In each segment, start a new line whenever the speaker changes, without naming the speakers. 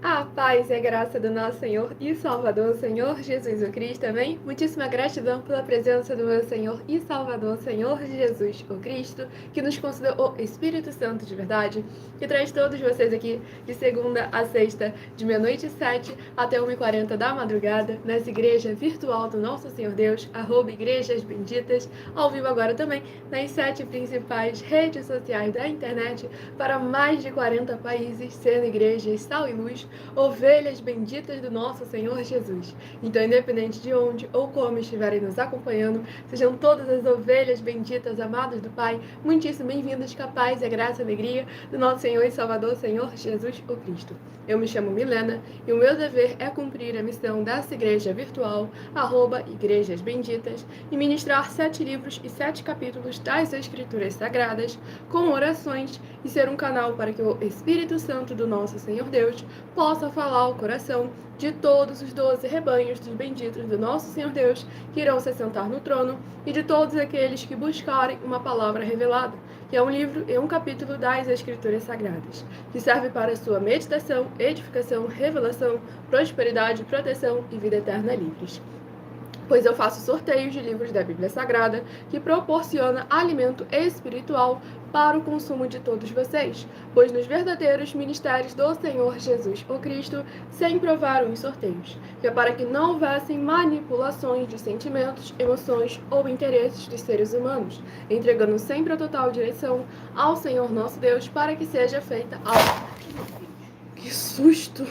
A paz e a graça do nosso Senhor e Salvador, Senhor Jesus o Cristo, amém? Muitíssima gratidão pela presença do meu Senhor e Salvador, Senhor Jesus o Cristo, que nos concedeu o Espírito Santo de verdade, que traz todos vocês aqui de segunda a sexta, de meia-noite e 7 até 1h40 da madrugada, nessa igreja virtual do nosso Senhor Deus, @Igrejas Benditas, ao vivo agora também nas 7 principais redes sociais da internet, para mais de 40 países, sendo igrejas sal e luz, ovelhas benditas do nosso Senhor Jesus. Então, independente de onde ou como estiverem nos acompanhando, sejam todas as ovelhas benditas, amadas do Pai, muitíssimo bem-vindas, com a paz e a graça e a alegria do nosso Senhor e Salvador, Senhor Jesus o Cristo. Eu me chamo Milena e o meu dever é cumprir a missão dessa igreja virtual, @Igrejas Benditas, e ministrar 7 livros e 7 capítulos das Escrituras Sagradas, com orações, e ser um canal para que o Espírito Santo do nosso Senhor Deus possa falar ao coração de todos os 12 rebanhos dos benditos do nosso Senhor Deus, que irão se sentar no trono, e de todos aqueles que buscarem uma palavra revelada, que é um livro e um capítulo das Escrituras Sagradas, que serve para a sua meditação, edificação, revelação, prosperidade, proteção e vida eterna livres. Pois eu faço sorteios de livros da Bíblia Sagrada, que proporciona alimento espiritual para o consumo de todos vocês, pois nos verdadeiros ministérios do Senhor Jesus o Cristo sempre houveram os sorteios, que é para que não houvessem manipulações de sentimentos, emoções ou interesses dos seres humanos, entregando sempre a total direção ao Senhor nosso Deus, para que seja feita a... Que susto!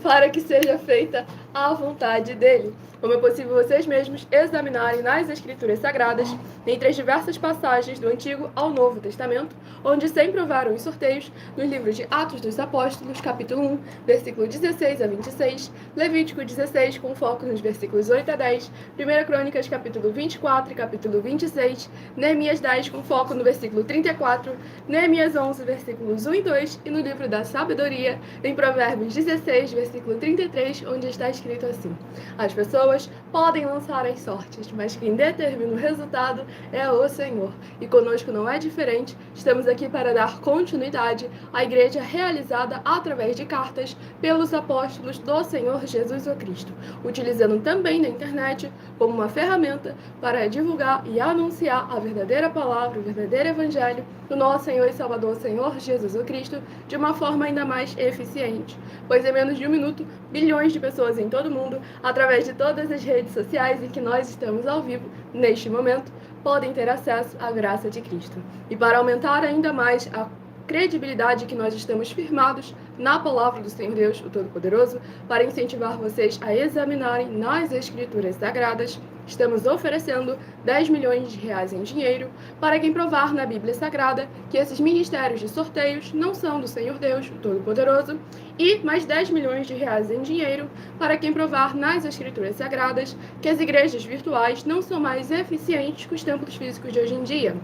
Para que seja feita a vontade dele. Como é possível vocês mesmos examinarem nas Escrituras Sagradas, entre as diversas passagens do Antigo ao Novo Testamento, onde sempre houveram os sorteios, nos livros de Atos dos Apóstolos, capítulo 1, versículo 16 a 26, Levítico 16, com foco nos versículos 8 a 10, 1 Crônicas, capítulo 24 e capítulo 26, Neemias 10, com foco no versículo 34, Neemias 11, versículos 1 e 2, e no livro da Sabedoria, em Provérbios 16, versículo 33, onde está escrito assim: as pessoas podem lançar as sortes, mas quem determina o resultado é o Senhor. E conosco não é diferente, estamos aqui para dar continuidade à igreja realizada através de cartas pelos apóstolos do Senhor Jesus o Cristo, utilizando também na internet como uma ferramenta para divulgar e anunciar a verdadeira palavra, o verdadeiro evangelho do nosso Senhor e Salvador, Senhor Jesus o Cristo, de uma forma ainda mais eficiente, pois em menos de 1 minuto, bilhões de pessoas em todo o mundo, através de todas as redes sociais em que nós estamos ao vivo, neste momento, podem ter acesso à graça de Cristo. E para aumentar ainda mais a credibilidade que nós estamos firmados na palavra do Senhor Deus, o Todo-Poderoso, para incentivar vocês a examinarem nas Escrituras Sagradas, estamos oferecendo 10 milhões de reais em dinheiro para quem provar na Bíblia Sagrada que esses ministérios de sorteios não são do Senhor Deus, o Todo-Poderoso, e mais 10 milhões de reais em dinheiro para quem provar nas Escrituras Sagradas que as igrejas virtuais não são mais eficientes que os templos físicos de hoje em dia,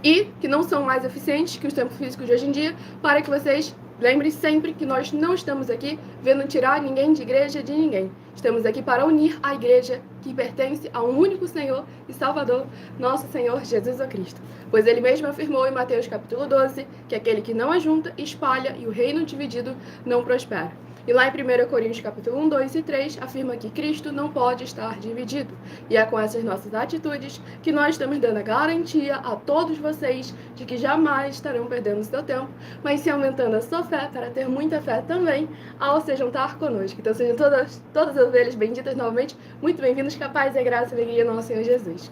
e que não são mais eficientes que os templos físicos de hoje em dia, para que vocês lembrem sempre que nós não estamos aqui vendo tirar ninguém de igreja de ninguém. Estamos aqui para unir a igreja que pertence a um único Senhor e Salvador, nosso Senhor Jesus o Cristo. Pois ele mesmo afirmou em Mateus capítulo 12 que aquele que não ajunta, espalha, e o reino dividido não prospera. E lá em 1 Coríntios capítulo 1, 2 e 3, afirma que Cristo não pode estar dividido. E é com essas nossas atitudes que nós estamos dando a garantia a todos vocês de que jamais estarão perdendo seu tempo, mas se aumentando a sua fé para ter muita fé também ao se juntar conosco. Então sejam todas as ovelhas benditas novamente, muito bem-vindos, com a paz e a graça e a alegria do nosso Senhor Jesus.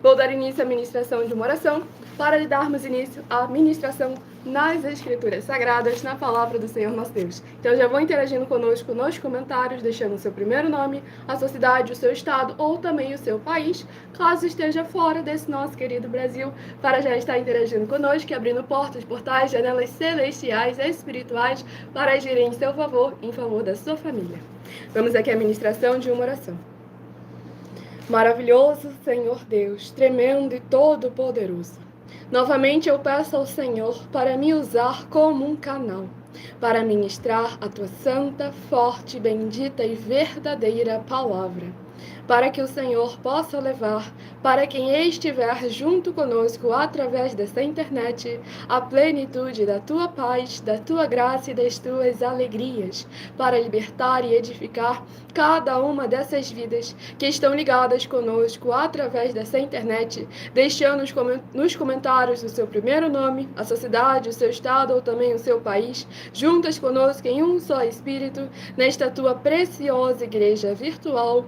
Vou dar início à ministração de uma oração para lhe darmos início à ministração nas Escrituras Sagradas, na palavra do Senhor nosso Deus. Então já vão interagindo conosco nos comentários, deixando o seu primeiro nome, a sua cidade, o seu estado ou também o seu país, caso esteja fora desse nosso querido Brasil, para já estar interagindo conosco e abrindo portas, portais, janelas celestiais e espirituais para agirem em seu favor, em favor da sua família. Vamos aqui à ministração de uma oração. Maravilhoso Senhor Deus, tremendo e todo-poderoso, novamente eu peço ao Senhor para me usar como um canal, para ministrar a tua santa, forte, bendita e verdadeira palavra. para que o Senhor possa levar para quem estiver junto conosco através dessa internet a plenitude da tua paz, da tua graça e das tuas alegrias, para libertar e edificar cada uma dessas vidas que estão ligadas conosco através dessa internet, deixando nos comentários o seu primeiro nome, a sua cidade, o seu estado ou também o seu país, juntas conosco em um só Espírito, nesta tua preciosa igreja virtual,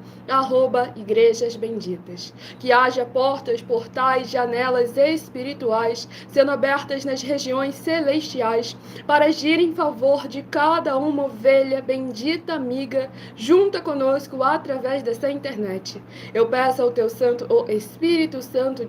@Igrejas Benditas. Que haja portas, portais, janelas espirituais sendo abertas nas regiões celestiais para agir em favor de cada uma ovelha bendita amiga junta conosco através dessa internet. Eu peço ao teu santo, o Espírito Santo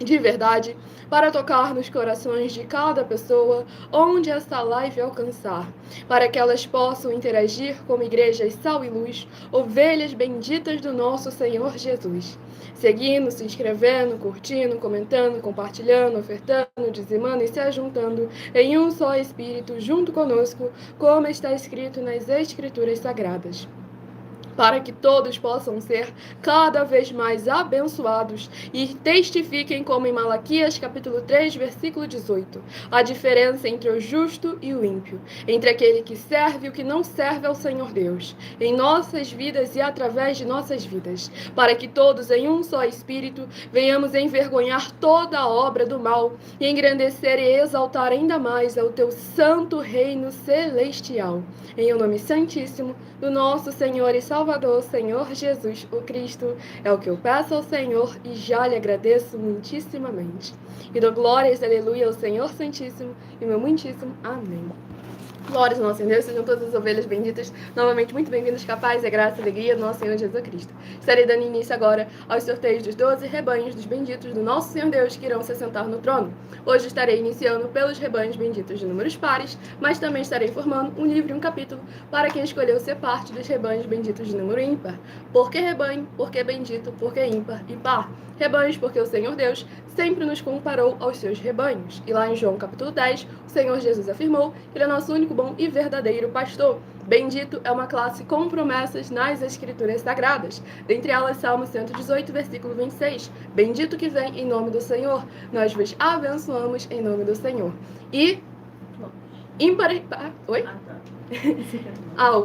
de verdade, para tocar nos corações de cada pessoa onde essa live alcançar, para que elas possam interagir como igrejas sal e luz, ovelhas benditas do nosso Senhor Jesus. Seguindo, se inscrevendo, curtindo, comentando, compartilhando, ofertando, dizimando e se ajuntando em um só Espírito junto conosco, como está escrito nas Escrituras Sagradas, para que todos possam ser cada vez mais abençoados e testifiquem, como em Malaquias capítulo 3, versículo 18, a diferença entre o justo e o ímpio, entre aquele que serve e o que não serve ao Senhor Deus, em nossas vidas e através de nossas vidas, para que todos em um só Espírito venhamos envergonhar toda a obra do mal e engrandecer e exaltar ainda mais ao teu santo reino celestial. Em o nome santíssimo do nosso Senhor e Salvador, Senhor Jesus, o Cristo, é o que eu peço ao Senhor e já lhe agradeço muitíssimamente. E dou glórias, aleluia, ao Senhor Santíssimo e meu muitíssimo amém. Glórias ao nosso Senhor Deus, sejam todas as ovelhas benditas, novamente muito bem-vindas, capaz, a graça e a alegria do nosso Senhor Jesus Cristo. Estarei dando início agora aos sorteios dos 12 rebanhos dos benditos do nosso Senhor Deus que irão se assentar no trono. Hoje estarei iniciando pelos rebanhos benditos de números pares, mas também estarei formando um livro e um capítulo para quem escolheu ser parte dos rebanhos benditos de número ímpar. Por que rebanho? Por que bendito? Por que ímpar e par? Rebanhos, porque o Senhor Deus sempre nos comparou aos seus rebanhos. E lá em João capítulo 10, o Senhor Jesus afirmou que Ele é nosso único bom e verdadeiro pastor. Bendito é uma classe com promessas nas Escrituras Sagradas. Dentre elas, Salmo 118, versículo 26. Bendito que vem em nome do Senhor. Nós vos abençoamos em nome do Senhor. E ímpar e par... Oi?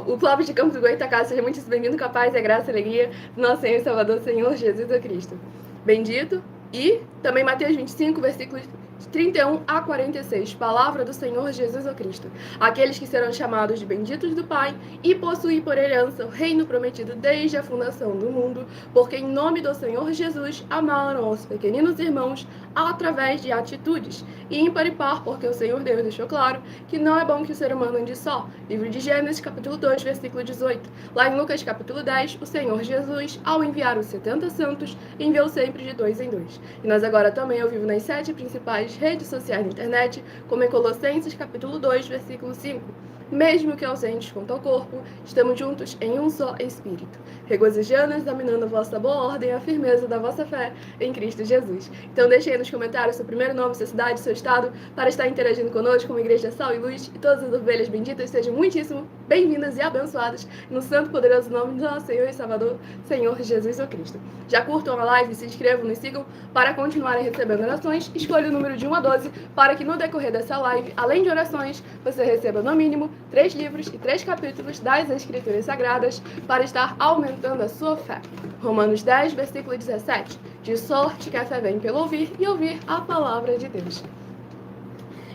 O Flávio de Campos do Goitacás, seja muito bem-vindo, capaz, a graça e a alegria do nosso Senhor e Salvador, Senhor Jesus Cristo. Bendito. E também Mateus 25, versículos 31 a 46, palavra do Senhor Jesus Cristo. Aqueles que serão chamados de benditos do Pai e possuir por herança o reino prometido desde a fundação do mundo, porque em nome do Senhor Jesus amaram os pequeninos irmãos através de atitudes. E ímpar e par, porque o Senhor Deus deixou claro que não é bom que o ser humano ande só. Livro de Gênesis, capítulo 2, versículo 18. Lá em Lucas, capítulo 10, o Senhor Jesus, ao enviar os 70 santos, enviou sempre de 2 em 2. E nós agora também ao vivo nas 7 principais redes sociais da internet, como em Colossenses capítulo 2, versículo 5. Mesmo que ausentes quanto ao corpo, estamos juntos em um só Espírito, regozijando e examinando a vossa boa ordem e a firmeza da vossa fé em Cristo Jesus. Então deixe aí nos comentários seu primeiro nome, sua cidade, seu estado, para estar interagindo conosco como Igreja Sal e Luz, e todas as ovelhas benditas sejam muitíssimo bem-vindas e abençoadas no santo e poderoso nome do nosso Senhor e Salvador, Senhor Jesus o Cristo. Já curtam a live, se inscrevam, nos sigam para continuarem recebendo orações. Escolha o número de 1 a 12 para que no decorrer dessa live, além de orações, você receba no mínimo 3 livros e 3 capítulos das Escrituras Sagradas para estar aumentando a sua fé. Romanos 10, versículo 17. De sorte que a fé vem pelo ouvir e ouvir a palavra de Deus.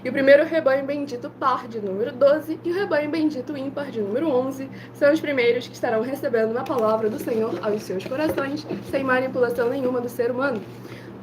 E o primeiro rebanho bendito par, de número 12, e o rebanho bendito ímpar, de número 11, são os primeiros que estarão recebendo a palavra do Senhor aos seus corações, sem manipulação nenhuma do ser humano.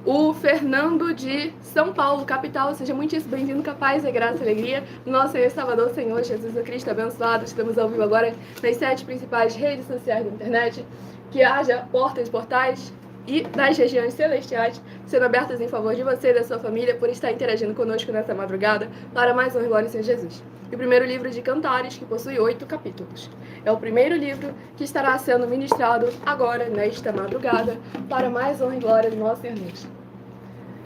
O Fernando de São Paulo, capital, seja muitíssimo bem-vindo, capaz, a graça e alegria do nosso Senhor e Salvador, Senhor Jesus Cristo, abençoado. Estamos ao vivo agora nas 7 principais redes sociais da internet. Que haja portas, portais e das regiões celestiais sendo abertas em favor de você e da sua família por estar interagindo conosco nessa madrugada para mais um Glória em Senhor Jesus. E o primeiro livro de Cantares, que possui 8 capítulos. É o primeiro livro que estará sendo ministrado agora, nesta madrugada, para mais honra e glória do nosso Senhor Deus.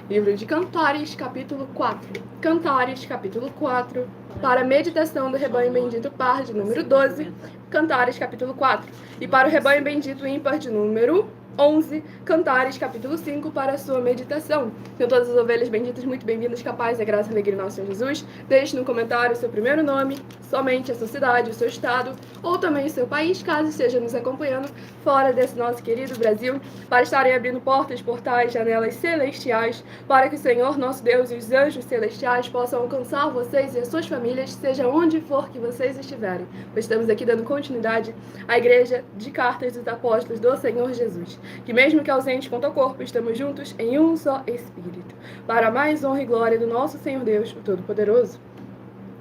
Livro de Cantares, capítulo 4. Cantares, capítulo 4, para a meditação do rebanho bendito par, de número 12. Cantares, capítulo 4. E para o rebanho bendito ímpar, de número 11, Cantares, capítulo 5, para a sua meditação. São todas as ovelhas benditas, muito bem-vindas, capazes da graça e alegria do nosso Senhor Jesus. Deixe no comentário o seu primeiro nome, somente a sua cidade, o seu estado, ou também o seu país, caso esteja nos acompanhando fora desse nosso querido Brasil, para estarem abrindo portas, portais, janelas celestiais, para que o Senhor, nosso Deus e os anjos celestiais possam alcançar vocês e as suas famílias, seja onde for que vocês estiverem. Pois estamos aqui dando continuidade à Igreja de Cartas dos Apóstolos do Senhor Jesus, que mesmo que ausentes quanto ao corpo, estamos juntos em um só Espírito, para a mais honra e glória do nosso Senhor Deus, o Todo-Poderoso.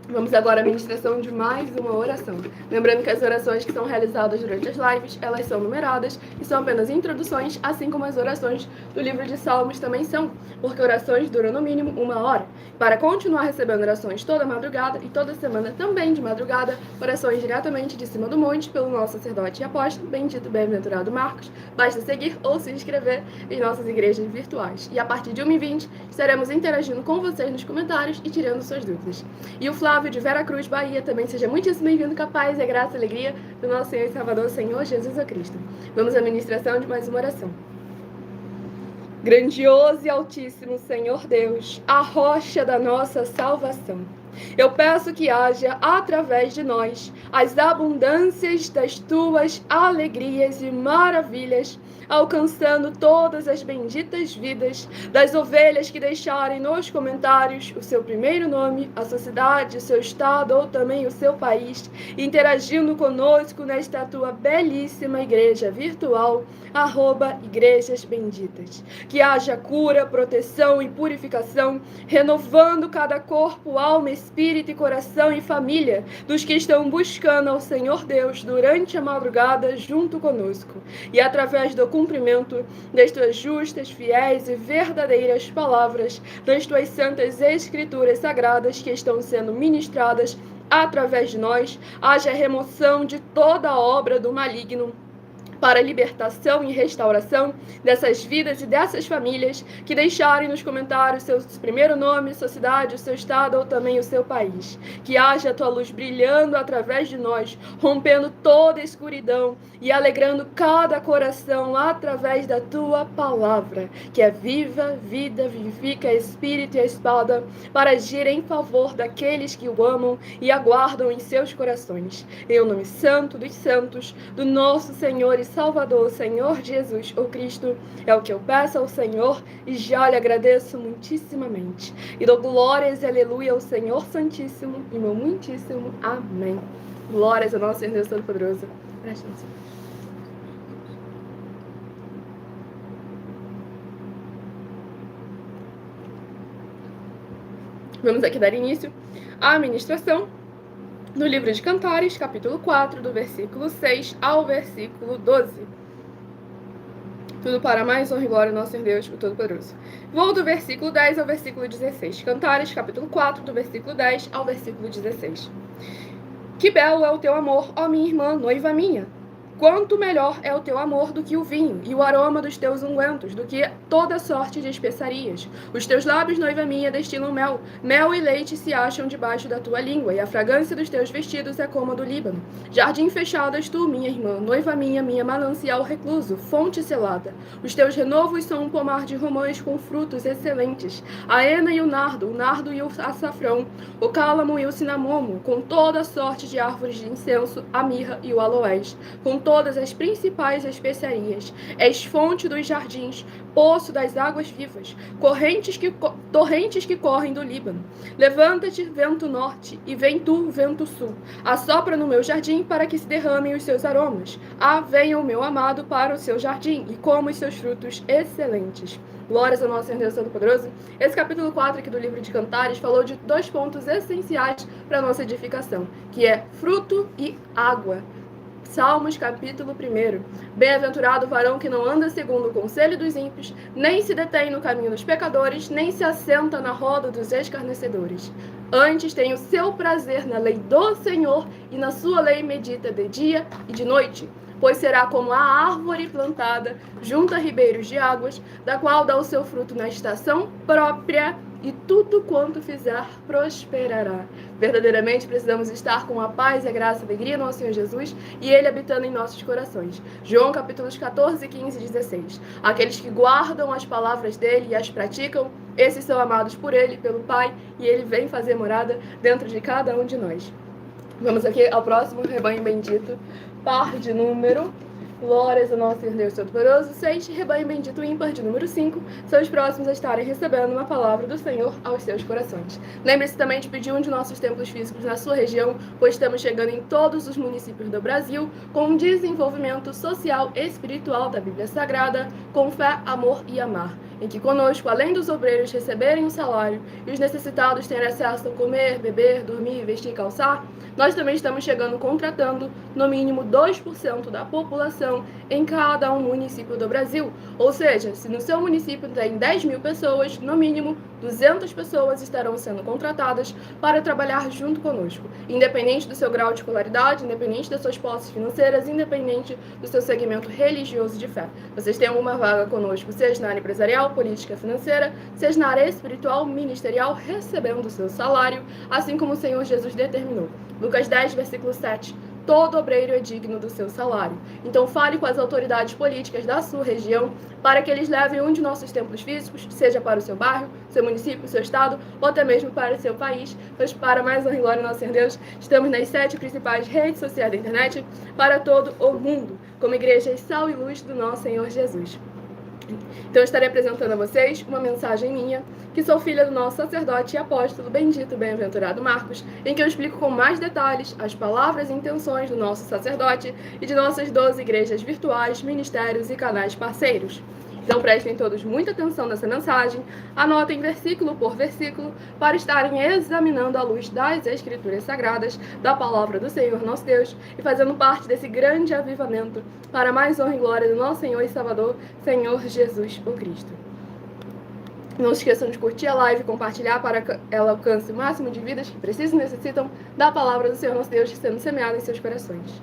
Vamos agora à ministração de mais uma oração. Lembrando que as orações que são realizadas durante as lives, elas são numeradas e são apenas introduções, assim como as orações do livro de Salmos também são, porque orações duram no mínimo 1 hora. Para continuar recebendo orações toda madrugada e toda semana também de madrugada, orações diretamente de cima do monte pelo nosso sacerdote e apóstolo, bendito bem-aventurado Marcos, basta seguir ou se inscrever em nossas igrejas virtuais. E a partir de 1h20 estaremos interagindo com vocês nos comentários e tirando suas dúvidas. E o Flávio de Vera Cruz, Bahia, também seja muitíssimo bem-vindo, capaz e a graça e alegria do nosso Senhor e Salvador, Senhor Jesus Cristo. Vamos à ministração de mais uma oração. Grandioso e altíssimo Senhor Deus, a rocha da nossa salvação, eu peço que haja, através de nós, as abundâncias das tuas alegrias e maravilhas, alcançando todas as benditas vidas das ovelhas que deixarem nos comentários o seu primeiro nome, a sua cidade, o seu estado ou também o seu país, interagindo conosco nesta tua belíssima igreja virtual, @Igrejas Benditas. Que haja cura, proteção e purificação, renovando cada corpo, alma, espírito e coração e família dos que estão buscando ao Senhor Deus durante a madrugada junto conosco. E através do cumprimento das tuas justas, fiéis e verdadeiras palavras, das tuas santas escrituras sagradas que estão sendo ministradas através de nós, haja remoção de toda a obra do maligno, para a libertação e restauração dessas vidas e dessas famílias que deixarem nos comentários seu primeiro nome, sua cidade, o seu estado ou também o seu país. Que haja a tua luz brilhando através de nós, rompendo toda a escuridão e alegrando cada coração através da tua palavra, que é viva, vida, vivifica, espírito e espada, para agir em favor daqueles que o amam e aguardam em seus corações. Em o nome santo dos santos, do nosso Senhor e Salvador, Senhor Jesus, o Cristo, é o que eu peço ao Senhor e já lhe agradeço muitíssimamente. E dou glórias e aleluia ao Senhor Santíssimo e meu muitíssimo amém. Glórias ao nosso Senhor Deus Todo-Poderoso. Preste atenção. Vamos aqui dar início à ministração no livro de Cantares, capítulo 4, do versículo 6 ao versículo 12. Tudo para mais honra e glória ao nosso Senhor Deus, o Todo-Poderoso. Vou do versículo 10 ao versículo 16. Cantares, capítulo 4, do versículo 10 ao versículo 16. Que belo é o teu amor, ó minha irmã, noiva minha! Quanto melhor é o teu amor do que o vinho, e o aroma dos teus ungüentos, do que toda sorte de especiarias. Os teus lábios, noiva minha, destilam mel. Mel e leite se acham debaixo da tua língua, e a fragrância dos teus vestidos é como a do Líbano. Jardim fechado és tu, minha irmã, noiva minha manancial recluso, fonte selada. Os teus renovos são um pomar de romãs com frutos excelentes. A hena e o nardo e o açafrão, o cálamo e o cinamomo, com toda sorte de árvores de incenso, a mirra e o aloés, com todas as principais especiarias. És fonte dos jardins, poço das águas vivas, torrentes que correm do Líbano. Levanta-te, vento norte, e vem tu, vento sul. Assopra no meu jardim para que se derramem os seus aromas. Venha o meu amado para o seu jardim, e coma os seus frutos excelentes. Glórias ao nosso Senhor Deus Todo-Poderoso. Esse capítulo 4 aqui do livro de Cantares falou de 2 pontos essenciais para a nossa edificação, que é fruto e água. Salmos, capítulo 1. Bem-aventurado o varão que não anda segundo o conselho dos ímpios, nem se detém no caminho dos pecadores, nem se assenta na roda dos escarnecedores. Antes tem o seu prazer na lei do Senhor, e na sua lei medita de dia e de noite. Pois será como a árvore plantada junto a ribeiros de águas, da qual dá o seu fruto na estação própria, e tudo quanto fizer prosperará. Verdadeiramente precisamos estar com a paz e a graça e a alegria do nosso Senhor Jesus e Ele habitando em nossos corações. João capítulos 14, 15 e 16. Aqueles que guardam as palavras dele e as praticam, esses são amados por Ele, pelo Pai, e Ele vem fazer morada dentro de cada um de nós. Vamos aqui ao próximo rebanho bendito, par de número. Glórias ao nosso Senhor Deus Todo-Poderoso. 6, rebanho bendito ímpar de número 5, são os próximos a estarem recebendo uma palavra do Senhor aos seus corações. Lembre-se também de pedir um de nossos templos físicos na sua região, pois estamos chegando em todos os municípios do Brasil com um desenvolvimento social e espiritual da Bíblia Sagrada, com fé, amor e amar, em que conosco, além dos obreiros receberem um salário e os necessitados terem acesso a comer, beber, dormir, vestir e calçar, nós também estamos chegando contratando no mínimo 2% da população em cada um município do Brasil. Ou seja, se no seu município tem 10 mil pessoas, no mínimo 200 pessoas estarão sendo contratadas para trabalhar junto conosco, independente do seu grau de escolaridade, independente das suas posses financeiras, independente do seu segmento religioso de fé. Vocês têm uma vaga conosco, seja na área empresarial, política, financeira, seja na área espiritual, ministerial, recebendo o seu salário, assim como o Senhor Jesus determinou. Lucas 10, versículo 7. Todo obreiro é digno do seu salário. Então fale com as autoridades políticas da sua região para que eles levem um de nossos templos físicos, seja para o seu bairro, seu município, seu estado, ou até mesmo para o seu país. Pois para mais honra e glória ao nosso Senhor Deus, estamos nas 7 principais redes sociais da internet para todo o mundo, como igrejas sal e luz do nosso Senhor Jesus. Então eu estarei apresentando a vocês uma mensagem minha, que sou filha do nosso sacerdote e apóstolo bendito bem-aventurado Marcos, em que eu explico com mais detalhes as palavras e intenções do nosso sacerdote e de nossas 12 igrejas virtuais, ministérios e canais parceiros. Então prestem todos muita atenção nessa mensagem, anotem versículo por versículo para estarem examinando à luz das Escrituras Sagradas, da Palavra do Senhor nosso Deus e fazendo parte desse grande avivamento para mais honra e glória do nosso Senhor e Salvador, Senhor Jesus o Cristo. Não se esqueçam de curtir a live e compartilhar para que ela alcance o máximo de vidas que precisam e necessitam da Palavra do Senhor nosso Deus sendo semeada em seus corações.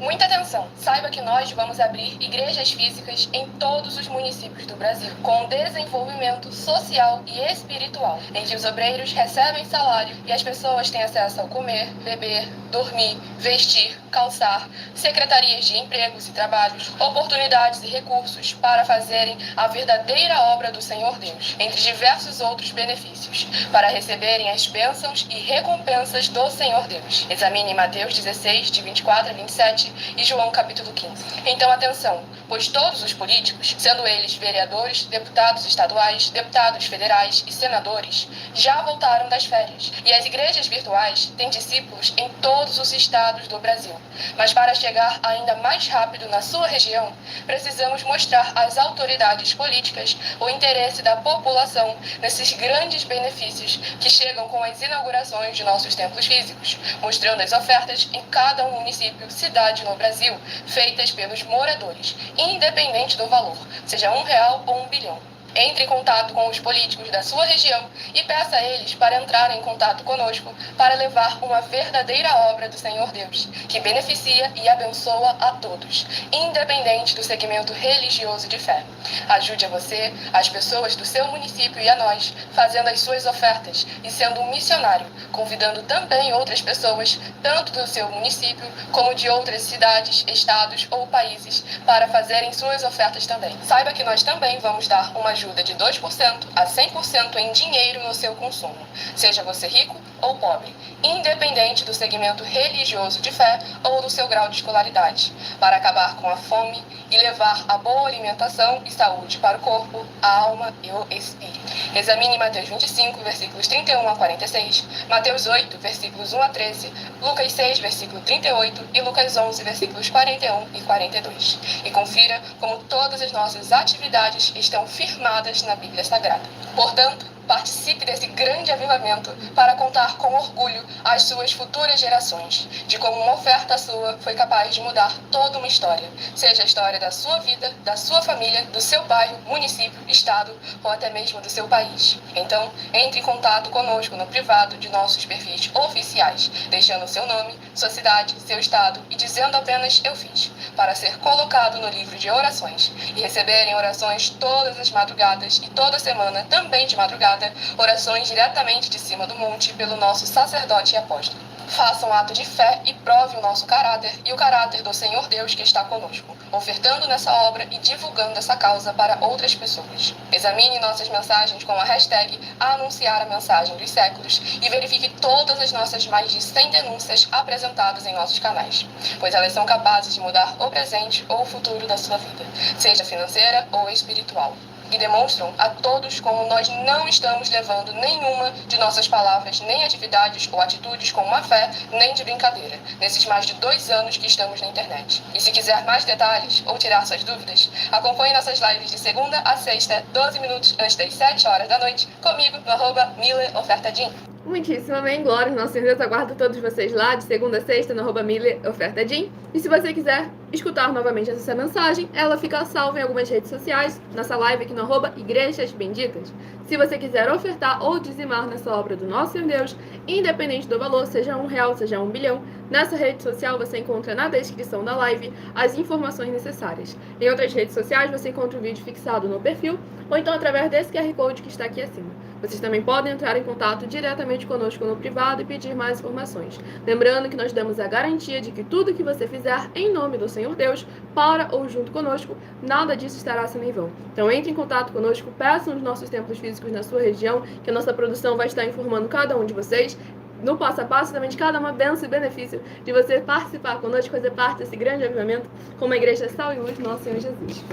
Muita atenção! Saiba que nós vamos abrir igrejas físicas em todos os municípios do Brasil, com desenvolvimento social e espiritual, em que os obreiros recebem salário e as pessoas têm acesso ao comer, beber, dormir, vestir, calçar, secretarias de empregos e trabalhos, oportunidades e recursos para fazerem a verdadeira obra do Senhor Deus, entre diversos outros benefícios, para receberem as bênçãos e recompensas do Senhor Deus. Examine Mateus 16, de 24 a 27, e João capítulo 15. Então atenção, pois todos os políticos, sendo eles vereadores, deputados estaduais, deputados federais e senadores, já voltaram das férias, e as igrejas virtuais têm discípulos em todos os estados do Brasil. Mas para chegar ainda mais rápido na sua região, precisamos mostrar às autoridades políticas o interesse da população nesses grandes benefícios que chegam com as inaugurações de nossos templos físicos, mostrando as ofertas em cada um município, cidade no Brasil, feitas pelos moradores, independente do valor, seja R$1 ou 1 bilhão. Entre em contato com os políticos da sua região e peça a eles para entrarem em contato conosco para levar uma verdadeira obra do Senhor Deus, que beneficia e abençoa a todos, independente do segmento religioso de fé. Ajude a você, as pessoas do seu município e a nós, fazendo as suas ofertas e sendo um missionário, convidando também outras pessoas, tanto do seu município como de outras cidades, estados ou países, para fazerem suas ofertas também. Saiba que nós também vamos dar uma ajuda de 2% a 100% em dinheiro no seu consumo, seja você rico ou pobre, independente do segmento religioso de fé ou do seu grau de escolaridade, para acabar com a fome e levar a boa alimentação e saúde para o corpo, a alma e o espírito. Examine Mateus 25, versículos 31 a 46, Mateus 8, versículos 1 a 13, Lucas 6, versículo 38 e Lucas 11, versículos 41 e 42. E confira como todas as nossas atividades estão firmadas na Bíblia Sagrada. Portanto, participe desse grande avivamento para contar com orgulho às suas futuras gerações, de como uma oferta sua foi capaz de mudar toda uma história, seja a história da sua vida, da sua família, do seu bairro, município, estado ou até mesmo do seu país. Então, entre em contato conosco no privado de nossos perfis oficiais, deixando seu nome, sua cidade, seu estado e dizendo apenas "eu fiz", para ser colocado no livro de orações e receberem orações todas as madrugadas e toda semana, também de madrugada, orações diretamente de cima do monte pelo nosso sacerdote e apóstolo. Faça um ato de fé e prove o nosso caráter e o caráter do Senhor Deus que está conosco, ofertando nessa obra e divulgando essa causa para outras pessoas. Examine nossas mensagens com a hashtag Anunciar a Mensagem dos Séculos e verifique todas as nossas mais de 100 denúncias apresentadas em nossos canais, pois elas são capazes de mudar o presente ou o futuro da sua vida, seja financeira ou espiritual. E demonstram a todos como nós não estamos levando nenhuma de nossas palavras, nem atividades ou atitudes com má fé, nem de brincadeira, nesses mais de 2 anos que estamos na internet. E se quiser mais detalhes ou tirar suas dúvidas, acompanhe nossas lives de segunda a sexta, 12 minutos antes das 7 horas da noite, comigo no @MileOfertaDin.
Muitíssimo amém, glória, nosso Senhor Deus, aguardo todos vocês lá, de segunda a sexta, no @MileOfertaDin. E se você quiser escutar novamente essa mensagem, ela fica salva em algumas redes sociais, nessa live aqui no @Igrejas Benditas. Se você quiser ofertar ou dizimar nessa obra do nosso Senhor Deus, independente do valor, seja R$1, seja R$1 bilhão, nessa rede social você encontra na descrição da live as informações necessárias. Em outras redes sociais você encontra o vídeo fixado no perfil, ou então através desse QR Code que está aqui acima. Vocês também podem entrar em contato diretamente conosco no privado e pedir mais informações. Lembrando que nós damos a garantia de que tudo que você fizer em nome do Senhor Deus, para ou junto conosco, nada disso estará sendo em vão. Então entre em contato conosco, peçam os nossos templos físicos na sua região, que a nossa produção vai estar informando cada um de vocês, no passo a passo também de cada uma bênção e benefício de você participar conosco, fazer parte desse grande avivamento como a Igreja Sal e Luz do nosso Senhor Jesus.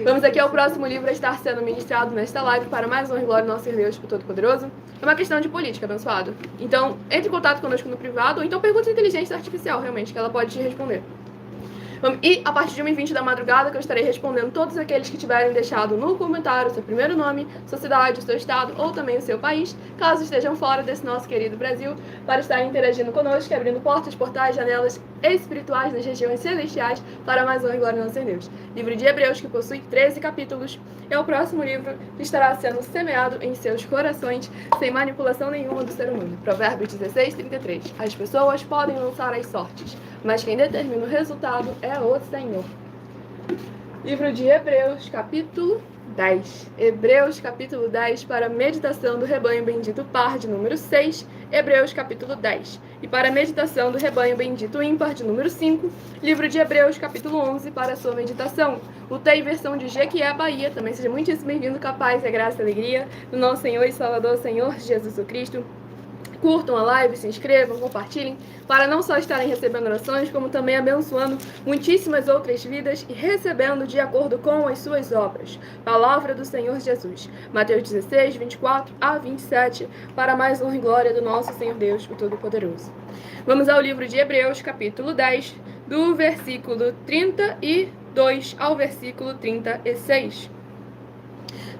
Vamos aqui ao próximo livro a estar sendo ministrado nesta live para mais honra e glória do nosso Senhor Deus Todo-Poderoso. É uma questão de política, abençoado. Então, entre em contato conosco no privado, ou então pergunte à inteligência artificial, realmente, que ela pode te responder. E a partir de 1h20 da madrugada, que eu estarei respondendo todos aqueles que tiverem deixado no comentário o seu primeiro nome, sua cidade, o seu estado ou também o seu país, caso estejam fora desse nosso querido Brasil, para estarem interagindo conosco, abrindo portas, portais, janelas espirituais nas regiões celestiais para mais honra e glória do nosso Deus. Livro de Hebreus, que possui 13 capítulos, é o próximo livro que estará sendo semeado em seus corações, sem manipulação nenhuma do ser humano. Provérbios 16:33. As pessoas podem lançar as sortes, mas quem determina o resultado é o Senhor. Livro de Hebreus, capítulo 10. Hebreus, capítulo 10, para a meditação do rebanho bendito par de número 6, Hebreus, capítulo 10. E para a meditação do rebanho bendito ímpar de número 5, livro de Hebreus, capítulo 11, para a sua meditação. O TEI, versão de Jequié, Bahia. Também seja muitíssimo bem-vindo, com a paz e a graça e a alegria do nosso Senhor e Salvador, Senhor Jesus Cristo. Curtam a live, se inscrevam, compartilhem, para não só estarem recebendo orações, como também abençoando muitíssimas outras vidas e recebendo de acordo com as suas obras. Palavra do Senhor Jesus. Mateus 16, 24 a 27, para mais honra e glória do nosso Senhor Deus, o Todo-Poderoso. Vamos ao livro de Hebreus, capítulo 10, do versículo 32 ao versículo 36.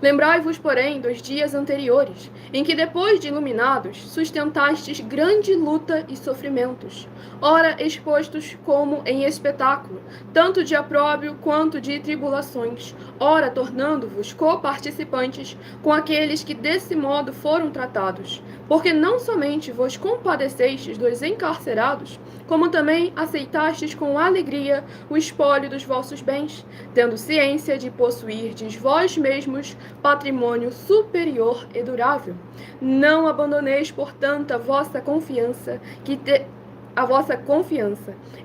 Lembrai-vos, porém, dos dias anteriores, em que, depois de iluminados, sustentastes grande luta e sofrimentos, ora expostos como em espetáculo, tanto de opróbrio quanto de tribulações, ora tornando-vos coparticipantes com aqueles que desse modo foram tratados, porque não somente vos compadecestes dos encarcerados, como também aceitastes com alegria o espólio dos vossos bens, tendo ciência de possuirdes vós mesmos patrimônio superior e durável. Não abandoneis, portanto, a vossa confiança,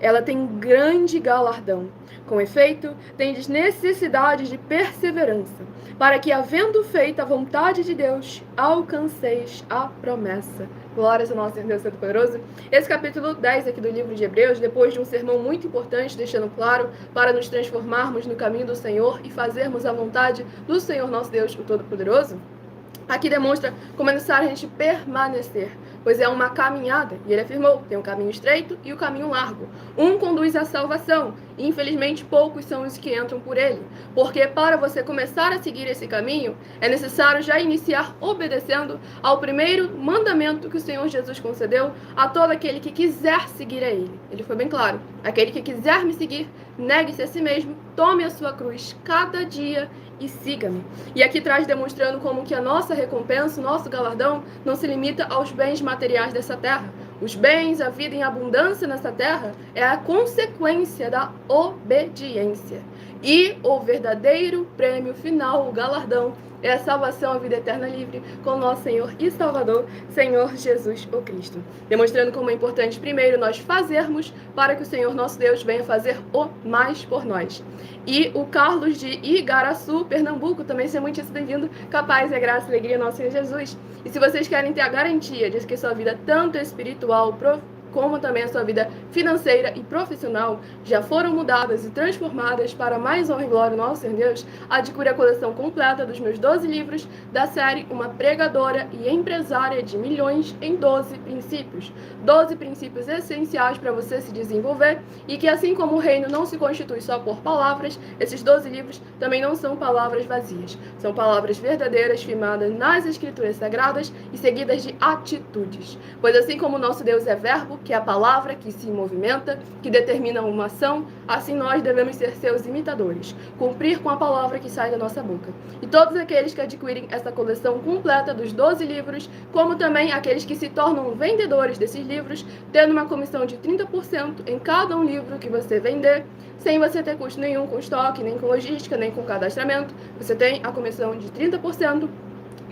ela tem grande galardão. Com efeito, tendes necessidade de perseverança, para que, havendo feito a vontade de Deus, alcanceis a promessa. Glórias ao nosso Deus Todo-Poderoso. Esse capítulo 10 aqui do livro de Hebreus, depois de um sermão muito importante, deixando claro para nos transformarmos no caminho do Senhor e fazermos a vontade do Senhor nosso Deus, o Todo-Poderoso, aqui demonstra como é necessário a gente permanecer, pois é uma caminhada, e ele afirmou, tem um caminho estreito e o caminho largo. Um conduz à salvação, e infelizmente poucos são os que entram por ele, porque para você começar a seguir esse caminho, é necessário já iniciar obedecendo ao primeiro mandamento que o Senhor Jesus concedeu a todo aquele que quiser seguir a ele. Ele foi bem claro, aquele que quiser me seguir, negue-se a si mesmo, tome a sua cruz cada dia e siga-me. E aqui traz demonstrando como que a nossa recompensa, o nosso galardão, não se limita aos bens materiais dessa terra. Os bens, a vida em abundância nessa terra é a consequência da obediência. E o verdadeiro prêmio final, o galardão, é a salvação, a vida eterna livre com nosso Senhor e Salvador, Senhor Jesus o Cristo. Demonstrando como é importante, primeiro, nós fazermos para que o Senhor nosso Deus venha fazer o mais por nós. E o Carlos de Igaraçu, Pernambuco, também seja muitíssimo bem-vindo. Capaz é graça e alegria nosso Senhor Jesus. E se vocês querem ter a garantia de que sua vida, tanto espiritual, como também a sua vida financeira e profissional já foram mudadas e transformadas para mais honra e glória do nosso Senhor Deus, adquira a coleção completa dos meus 12 livros da série Uma Pregadora e Empresária de Milhões em 12 Princípios. 12 princípios essenciais para você se desenvolver e que, assim como o reino não se constitui só por palavras, esses 12 livros também não são palavras vazias. São palavras verdadeiras, firmadas nas Escrituras Sagradas e seguidas de atitudes. Pois assim como o nosso Deus é verbo, que é a palavra que se movimenta, que determina uma ação, assim nós devemos ser seus imitadores, cumprir com a palavra que sai da nossa boca. E todos aqueles que adquirem essa coleção completa dos 12 livros, como também aqueles que se tornam vendedores desses livros, tendo uma comissão de 30% em cada um livro que você vender, sem você ter custo nenhum com estoque, nem com logística, nem com cadastramento, você tem a comissão de 30%.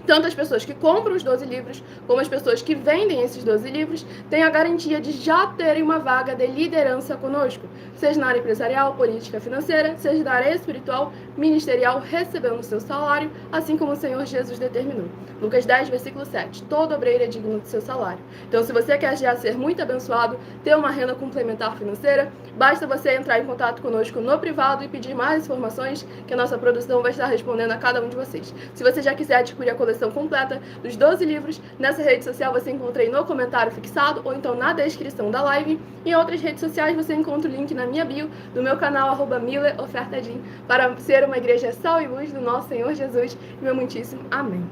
Tanto as pessoas que compram os 12 livros, como as pessoas que vendem esses 12 livros, têm a garantia de já terem uma vaga de liderança conosco, seja na área empresarial, política, financeira, seja na área espiritual, ministerial, recebendo o seu salário, assim como o Senhor Jesus determinou. Lucas 10, versículo 7. Todo obreiro é digno do seu salário. Então, se você quer já ser muito abençoado, ter uma renda complementar financeira, basta você entrar em contato conosco no privado e pedir mais informações, que a nossa produção vai estar respondendo a cada um de vocês. Se você já quiser adquirir a coleção completa dos 12 livros, nessa rede social você encontra aí no comentário fixado ou então na descrição da live. Em outras redes sociais você encontra o link na minha bio do meu canal @mileofertadim para ser uma igreja sal e luz do nosso Senhor Jesus e meu muitíssimo amém.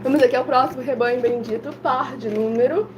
Vamos aqui ao próximo rebanho bendito, par de número.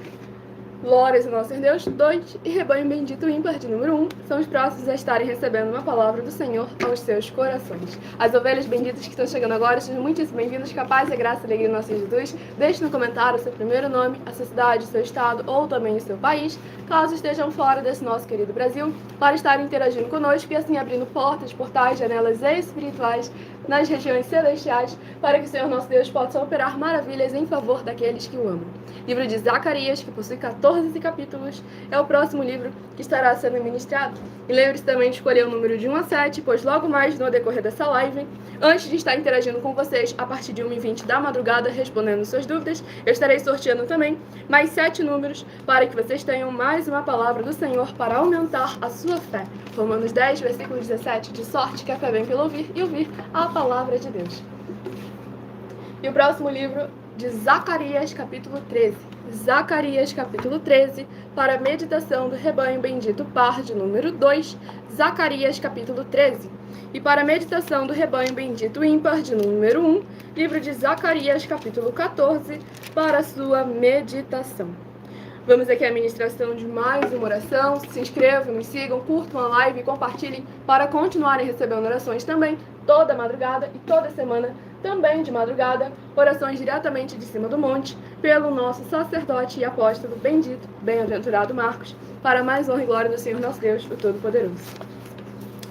Glórias ao nosso Senhor Deus, 2, e rebanho bendito ímpar de número 1, são os próximos a estarem recebendo uma palavra do Senhor aos seus corações. As ovelhas benditas que estão chegando agora, sejam muitíssimo bem-vindos, capaz e graça e alegria do nosso Senhor Jesus. Deixe no comentário o seu primeiro nome, a sua cidade, o seu estado ou também o seu país, caso estejam fora desse nosso querido Brasil, para estarem interagindo conosco e assim abrindo portas, portais, janelas espirituais nas regiões celestiais, para que o Senhor nosso Deus possa operar maravilhas em favor daqueles que o amam. Livro de Zacarias, que possui 14 capítulos, é o próximo livro que estará sendo ministrado. E lembre-se também de escolher o número de 1 a 7, pois logo mais no decorrer dessa live, antes de estar interagindo com vocês a partir de 1h20 da madrugada, respondendo suas dúvidas, eu estarei sorteando também mais 7 números para que vocês tenham mais uma palavra do Senhor para aumentar a sua fé. Romanos 10, versículo 17, de sorte que a fé vem pelo ouvir e ouvir a palavra de Deus. E o próximo livro de Zacarias, capítulo 13. Zacarias, capítulo 13, para a meditação do rebanho bendito par de número 2, Zacarias, capítulo 13. E para a meditação do rebanho bendito ímpar de número 1, livro de Zacarias, capítulo 14, para a sua meditação. Vamos aqui à ministração de mais uma oração. Se inscrevam, nos sigam, curtam a live e compartilhem para continuarem recebendo orações também toda madrugada e toda semana, também de madrugada, orações diretamente de cima do monte, pelo nosso sacerdote e apóstolo bendito, bem-aventurado Marcos, para mais honra e glória do Senhor nosso Deus, o Todo-Poderoso.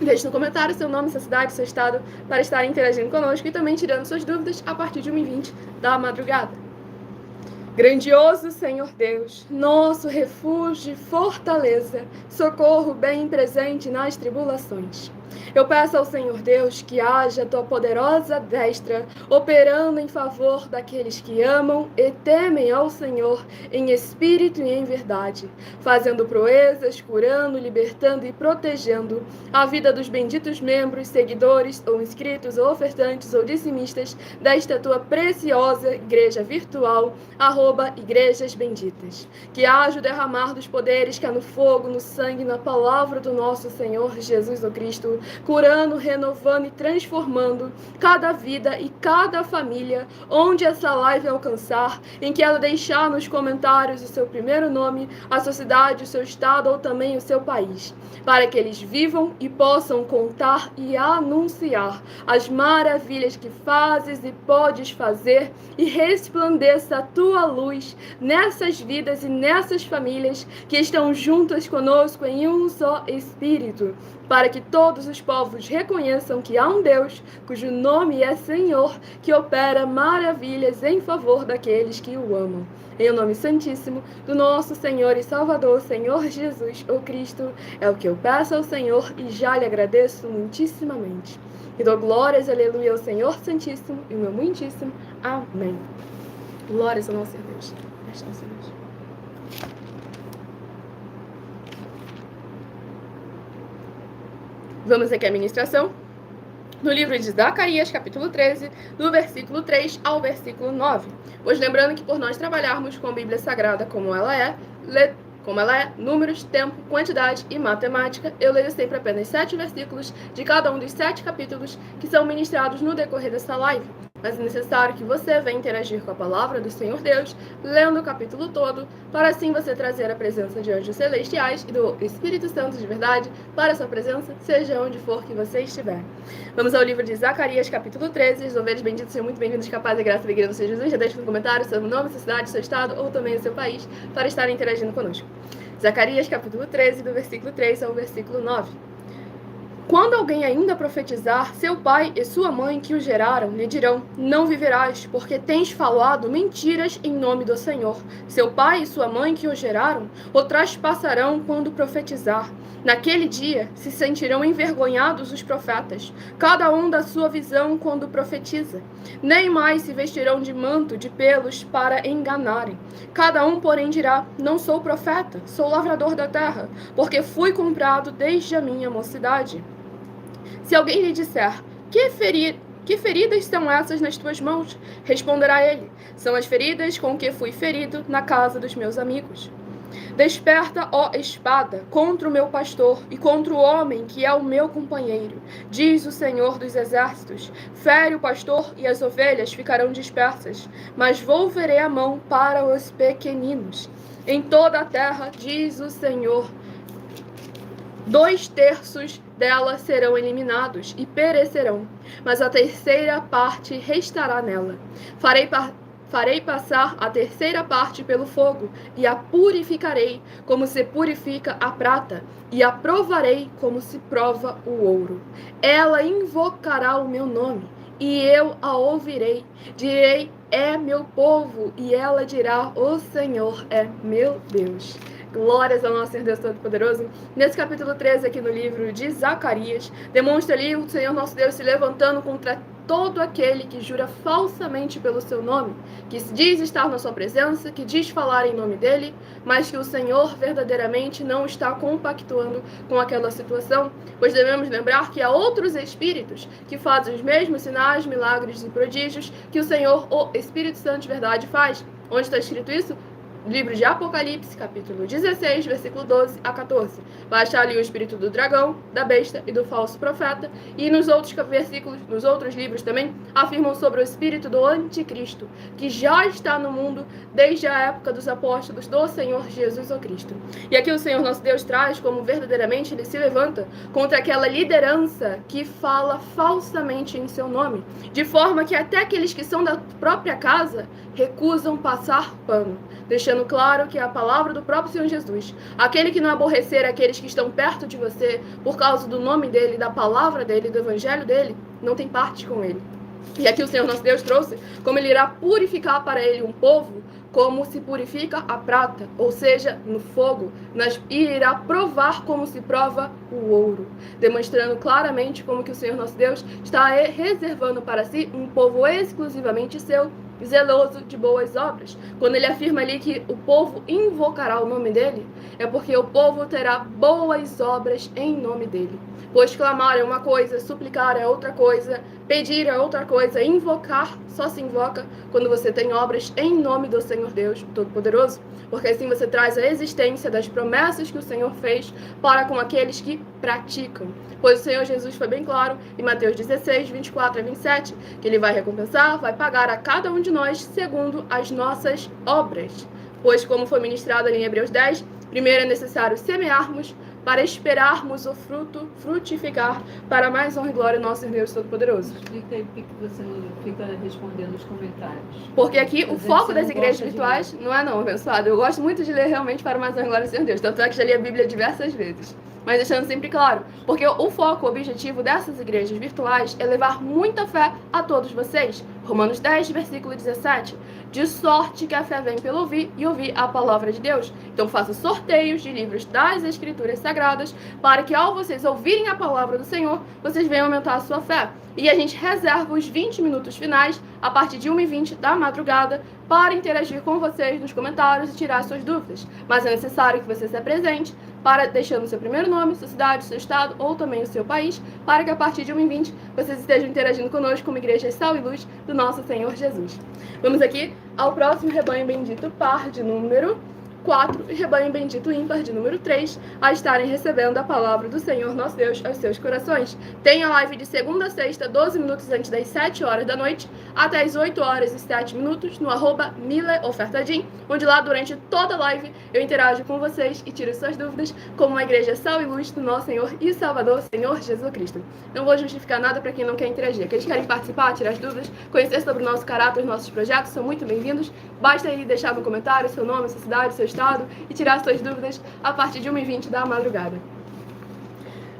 Deixe no comentário seu nome, sua cidade, seu estado, para estar interagindo conosco e também tirando suas dúvidas a partir de 1h20 da madrugada. Grandioso Senhor Deus, nosso refúgio e fortaleza, socorro bem presente nas tribulações. Eu peço ao Senhor Deus que haja tua poderosa destra operando em favor daqueles que amam e temem ao Senhor em espírito e em verdade, fazendo proezas, curando, libertando e protegendo a vida dos benditos membros, seguidores ou inscritos ou ofertantes ou dizimistas desta tua preciosa igreja virtual, @igrejas benditas. Que haja o derramar dos poderes que há no fogo, no sangue, na palavra do nosso Senhor Jesus o Cristo, curando, renovando e transformando cada vida e cada família, onde essa live alcançar, em que ela deixar nos comentários o seu primeiro nome, a sua cidade, o seu estado ou também o seu país, para que eles vivam e possam contar e anunciar as maravilhas que fazes e podes fazer, e resplandeça a tua luz nessas vidas e nessas famílias que estão juntas conosco em um só Espírito, para que todos os povos reconheçam que há um Deus, cujo nome é Senhor, que opera maravilhas em favor daqueles que o amam. Em o nome santíssimo do nosso Senhor e Salvador, Senhor Jesus, o Cristo, é o que eu peço ao Senhor e já lhe agradeço muitíssimamente. E dou glórias, aleluia, ao Senhor Santíssimo e o meu muitíssimo amém. Glórias ao nosso Deus. Vamos aqui à ministração no livro de Zacarias, capítulo 13, do versículo 3 ao versículo 9. Pois lembrando que por nós trabalharmos com a Bíblia Sagrada como ela é, números, tempo, quantidade e matemática, eu leio sempre apenas 7 versículos de cada um dos 7 capítulos que são ministrados no decorrer dessa live. Mas é necessário que você venha interagir com a palavra do Senhor Deus, lendo o capítulo todo, para assim você trazer a presença de anjos celestiais e do Espírito Santo de verdade para a sua presença, seja onde for que você estiver. Vamos ao livro de Zacarias, capítulo 13. Os ovelhas benditos, sejam muito bem-vindos, capaz e graça da igreja do Senhor Jesus. Já deixe no comentário seu nome, sua cidade, seu estado ou também o seu país para estarem interagindo conosco. Zacarias, capítulo 13, do versículo 3 ao versículo 9. Quando alguém ainda profetizar, seu pai e sua mãe que o geraram lhe dirão: não viverás, porque tens falado mentiras em nome do Senhor. Seu pai e sua mãe que o geraram o traspassarão quando profetizar. Naquele dia se sentirão envergonhados os profetas, cada um da sua visão quando profetiza. Nem mais se vestirão de manto de pelos para enganarem. Cada um, porém, dirá: não sou profeta, sou lavrador da terra, porque fui comprado desde a minha mocidade. Se alguém lhe disser: que feridas são essas nas tuas mãos? Responderá ele: são as feridas com que fui ferido na casa dos meus amigos. Desperta, ó espada, contra o meu pastor e contra o homem que é o meu companheiro, diz o Senhor dos Exércitos. Fere o pastor e as ovelhas ficarão dispersas, mas volverei a mão para os pequeninos. Em toda a terra, diz o Senhor, 2/3 dela serão eliminados e perecerão, mas a terceira parte restará nela. Farei passar a terceira parte pelo fogo, e a purificarei como se purifica a prata, e a provarei como se prova o ouro. Ela invocará o meu nome, e eu a ouvirei. Direi: é meu povo, e ela dirá: o Senhor é meu Deus. Glórias ao nosso Senhor Deus Todo-Poderoso. Nesse capítulo 13 aqui no livro de Zacarias, demonstra ali o Senhor nosso Deus se levantando contra todo aquele que jura falsamente pelo seu nome, que diz estar na sua presença, que diz falar em nome dele, mas que o Senhor verdadeiramente não está compactuando com aquela situação, pois devemos lembrar que há outros espíritos que fazem os mesmos sinais, milagres e prodígios que o Senhor, o Espírito Santo de verdade, faz. Onde está escrito isso? Livro de Apocalipse, capítulo 16, versículo 12 a 14. Vai achar ali o espírito do dragão, da besta e do falso profeta. E nos outros versículos, nos outros livros também, afirmam sobre o espírito do anticristo, que já está no mundo desde a época dos apóstolos do Senhor Jesus o Cristo. E aqui o Senhor nosso Deus traz como verdadeiramente ele se levanta contra aquela liderança que fala falsamente em seu nome, de forma que até aqueles que são da própria casa recusam passar pano, deixando claro que é a palavra do próprio Senhor Jesus. Aquele que não aborrecer aqueles que estão perto de você por causa do nome dele, da palavra dele, do evangelho dele, não tem parte com ele. E aqui o Senhor nosso Deus trouxe como ele irá purificar para ele um povo como se purifica a prata, ou seja, no fogo, e irá provar como se prova o ouro, demonstrando claramente como que o Senhor nosso Deus está reservando para si um povo exclusivamente seu, zeloso de boas obras. Quando ele afirma ali que o povo invocará o nome dele, é porque o povo terá boas obras em nome dele. Pois clamar é uma coisa, suplicar é outra coisa, Pedir é outra coisa, invocar só se invoca quando você tem obras em nome do Senhor Deus Todo-Poderoso, porque assim você traz a existência das promessas que o Senhor fez para com aqueles que praticam. Pois o Senhor Jesus foi bem claro em Mateus 16, 24 a 27, que Ele vai recompensar, vai pagar a cada um de nós segundo as nossas obras. Pois, como foi ministrado ali em Hebreus 10, primeiro é necessário semearmos para esperarmos o fruto frutificar para mais honra e glória do nosso Deus Todo-Poderoso.
Explica aí por que você não fica respondendo os comentários.
Porque aqui o foco das igrejas virtuais não é não, abençoado. Eu gosto muito de ler realmente para mais honra e glória do Senhor Deus. Tanto é que já li a Bíblia diversas vezes. Mas deixando sempre claro, porque o foco, o objetivo dessas igrejas virtuais é levar muita fé a todos vocês. Romanos 10, versículo 17. De sorte que a fé vem pelo ouvir e ouvir a palavra de Deus. Então faça sorteios de livros das Escrituras Sagradas para que ao vocês ouvirem a palavra do Senhor, vocês venham aumentar a sua fé. E a gente reserva os 20 minutos finais, a partir de 1h20 da madrugada, para interagir com vocês nos comentários e tirar suas dúvidas. Mas é necessário que você se apresente, deixando seu primeiro nome, sua cidade, seu estado ou também o seu país, para que a partir de 1h20 vocês estejam interagindo conosco como Igreja Sal e Luz do nosso Senhor Jesus. Vamos aqui ao próximo rebanho bendito par de número 4 e rebanho bendito ímpar de número 3 a estarem recebendo a palavra do Senhor nosso Deus aos seus corações. Tem a live de segunda a sexta, 12 minutos antes das 7 horas da noite, até as 8 horas e 7 minutos, no @mileofertadim, onde lá durante toda a live eu interajo com vocês e tiro suas dúvidas, como uma igreja sal e luz do nosso Senhor e Salvador, Senhor Jesus Cristo. Não vou justificar nada para quem não quer interagir. Aqueles que querem participar, tirar as dúvidas, conhecer sobre o nosso caráter, os nossos projetos, são muito bem-vindos. Basta aí deixar no comentário seu nome, sua cidade, seu estado e tirar suas dúvidas a partir de 1h20 da madrugada.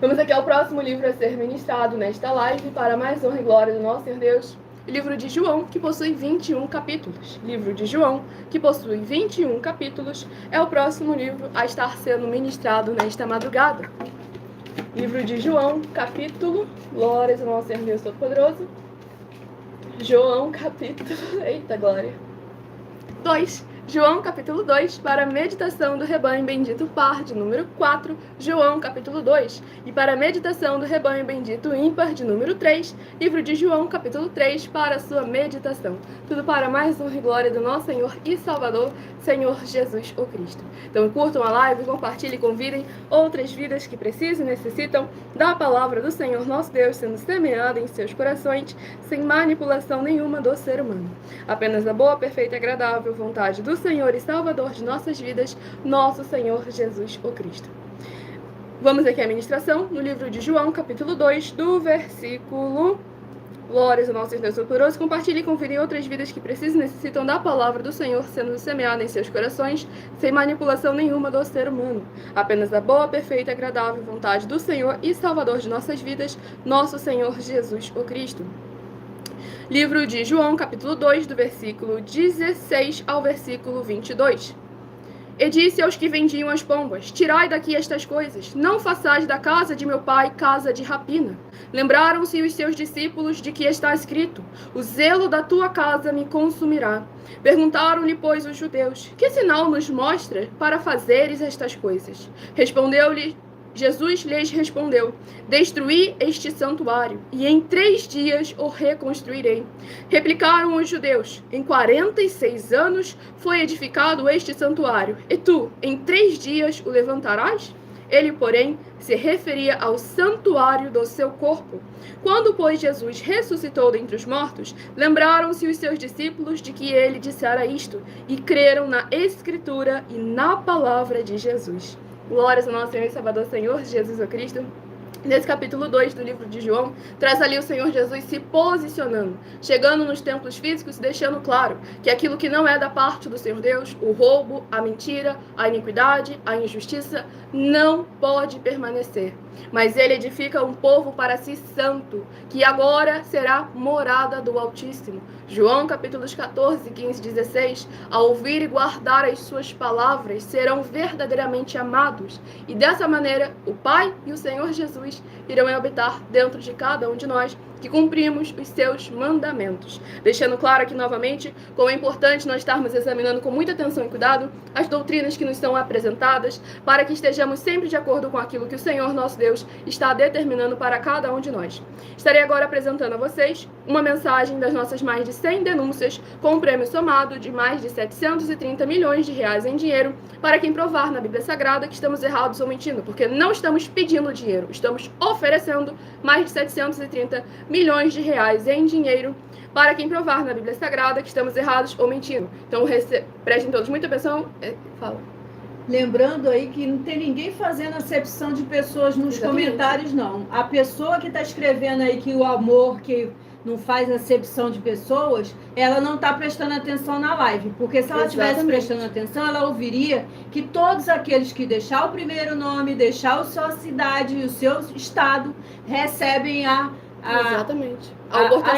Vamos aqui ao próximo livro a ser ministrado nesta live para mais honra e glória do nosso Senhor Deus. O livro de João, que possui 21 capítulos. Livro de João, que possui 21 capítulos, é o próximo livro a estar sendo ministrado nesta madrugada. Livro de João, capítulo, glórias ao nosso Senhor Deus Todo-Poderoso. João, capítulo, eita glória, 2. João, capítulo 2, para a meditação do rebanho bendito par de número 4, João, capítulo 2, e para a meditação do rebanho bendito ímpar de número 3, livro de João, capítulo 3, para a sua meditação. Tudo para mais honra e glória do nosso Senhor e Salvador, Senhor Jesus o Cristo. Então curtam a live, compartilhem e convidem outras vidas que precisam e necessitam da palavra do Senhor nosso Deus sendo semeada em seus corações, sem manipulação nenhuma do ser humano. Apenas a boa, perfeita e agradável vontade do Senhor e Salvador de nossas vidas, nosso Senhor Jesus o Cristo. Vamos aqui à ministração no livro de João, capítulo 2, do versículo... Glórias ao nosso Deus Todo-Poderoso. Compartilhe e convidem outras vidas que precisam e necessitam da palavra do Senhor sendo semeada em seus corações, sem manipulação nenhuma do ser humano. Apenas a boa, perfeita e agradável vontade do Senhor e Salvador de nossas vidas, nosso Senhor Jesus o Cristo. Livro de João, capítulo 2, do versículo 16 ao versículo 22. E disse aos que vendiam as pombas: tirai daqui estas coisas, não façais da casa de meu pai casa de rapina. Lembraram-se os seus discípulos de que está escrito: o zelo da tua casa me consumirá. Perguntaram-lhe, pois, os judeus: que sinal nos mostra para fazeres estas coisas? Jesus lhes respondeu: destruí este santuário, e em 3 dias o reconstruirei. Replicaram os judeus: em 46 anos foi edificado este santuário, e tu, em 3 dias o levantarás? Ele, porém, se referia ao santuário do seu corpo. Quando, pois, Jesus ressuscitou dentre os mortos, lembraram-se os seus discípulos de que ele dissera isto, e creram na Escritura e na palavra de Jesus. Glórias ao nosso Senhor e Salvador, Senhor Jesus o Cristo. Nesse capítulo 2 do livro de João, traz ali o Senhor Jesus se posicionando, chegando nos templos físicos e deixando claro que aquilo que não é da parte do Senhor Deus, o roubo, a mentira, a iniquidade, a injustiça, não pode permanecer. Mas ele edifica um povo para si santo, que agora será morada do Altíssimo. João capítulos 14, 15, 16. Ao ouvir e guardar as suas palavras, serão verdadeiramente amados. E dessa maneira, o Pai e o Senhor Jesus irão habitar dentro de cada um de nós, que cumprimos os seus mandamentos. Deixando claro aqui novamente como é importante nós estarmos examinando com muita atenção e cuidado as doutrinas que nos são apresentadas, para que estejamos sempre de acordo com aquilo que o Senhor nosso Deus está determinando para cada um de nós. Estarei agora apresentando a vocês uma mensagem das nossas mais de 100 denúncias, com um prêmio somado de mais de 730 milhões de reais em dinheiro, para quem provar na Bíblia Sagrada que estamos errados ou mentindo, porque não estamos pedindo dinheiro, estamos oferecendo mais de 730 milhões de reais em dinheiro para quem provar na Bíblia Sagrada que estamos errados ou mentindo. Então, prestem todos muita atenção. Fala.
Lembrando aí que não tem ninguém fazendo acepção de pessoas nos comentários, não. A pessoa que está escrevendo aí que o amor, que não faz acepção de pessoas, ela não está prestando atenção na live. Porque se ela estivesse prestando atenção, ela ouviria que todos aqueles que deixar o primeiro nome, deixar a sua cidade e o seu estado, recebem a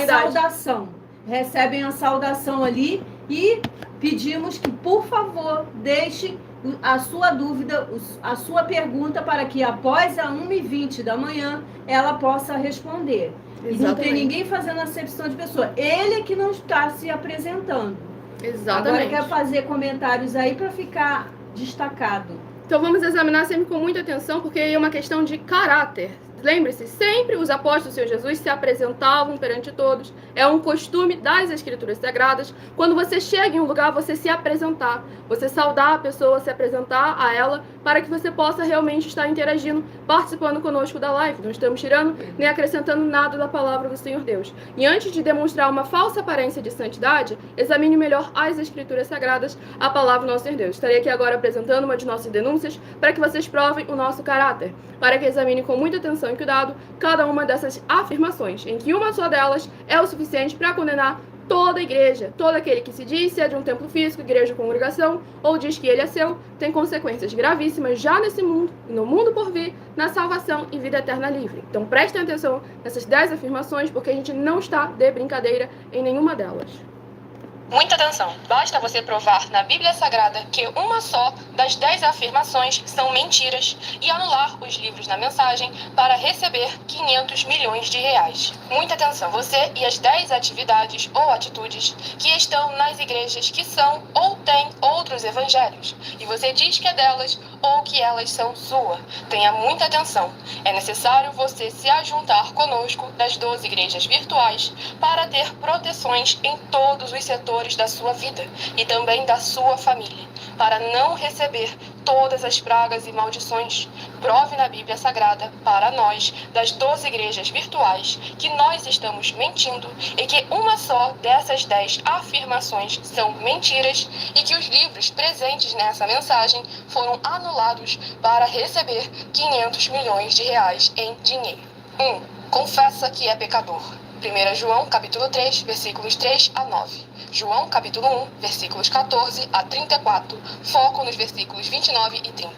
saudação. Recebem a saudação ali e pedimos que, por favor, deixe a sua dúvida, a sua pergunta, para que após a 1h20 da manhã ela possa responder. E não tem ninguém fazendo acepção de pessoa. Ele é que não está se apresentando.
Exatamente.
Agora quer fazer comentários aí para ficar destacado.
Então vamos examinar sempre com muita atenção, porque é uma questão de caráter. Lembre-se, sempre os apóstolos do Senhor Jesus se apresentavam perante todos. É um costume das Escrituras Sagradas. Quando você chega em um lugar, você se apresentar. Você saudar a pessoa, se apresentar a ela, para que você possa realmente estar interagindo, participando conosco da live. Não estamos tirando nem acrescentando nada da palavra do Senhor Deus. E antes de demonstrar uma falsa aparência de santidade, examine melhor as Escrituras Sagradas, a palavra do nosso Senhor Deus. Estarei aqui agora apresentando uma de nossas denúncias para que vocês provem o nosso caráter, para que examine com muita atenção e cuidado cada uma dessas afirmações, em que uma só delas é o suficiente para condenar toda a igreja. Todo aquele que se diz ser de um templo físico, igreja ou congregação, ou diz que ele é seu, tem consequências gravíssimas já nesse mundo e no mundo por vir, na salvação e vida eterna livre. Então prestem atenção nessas 10 afirmações, porque a gente não está de brincadeira em nenhuma delas. Muita atenção! Basta você provar na Bíblia Sagrada que uma só das 10 afirmações são mentiras e anular os livros na mensagem para receber 500 milhões de reais. Muita atenção! Você e as 10 atividades ou atitudes que estão nas igrejas que são ou têm outros evangelhos e você diz que é delas ou que elas são sua. Tenha muita atenção! É necessário você se ajuntar conosco das 12 igrejas virtuais para ter proteções em todos os setores da sua vida e também da sua família, para não receber todas as pragas e maldições. Prove na Bíblia Sagrada para nós, das 12 igrejas virtuais, que nós estamos mentindo e que uma só dessas 10 afirmações são mentiras e que os livros presentes nessa mensagem foram anulados para receber 500 milhões de reais em dinheiro. 1. Confessa que é pecador. 1 João, capítulo 3, versículos 3 a 9. João, capítulo 1, versículos 14 a 34, foco nos versículos 29 e 30.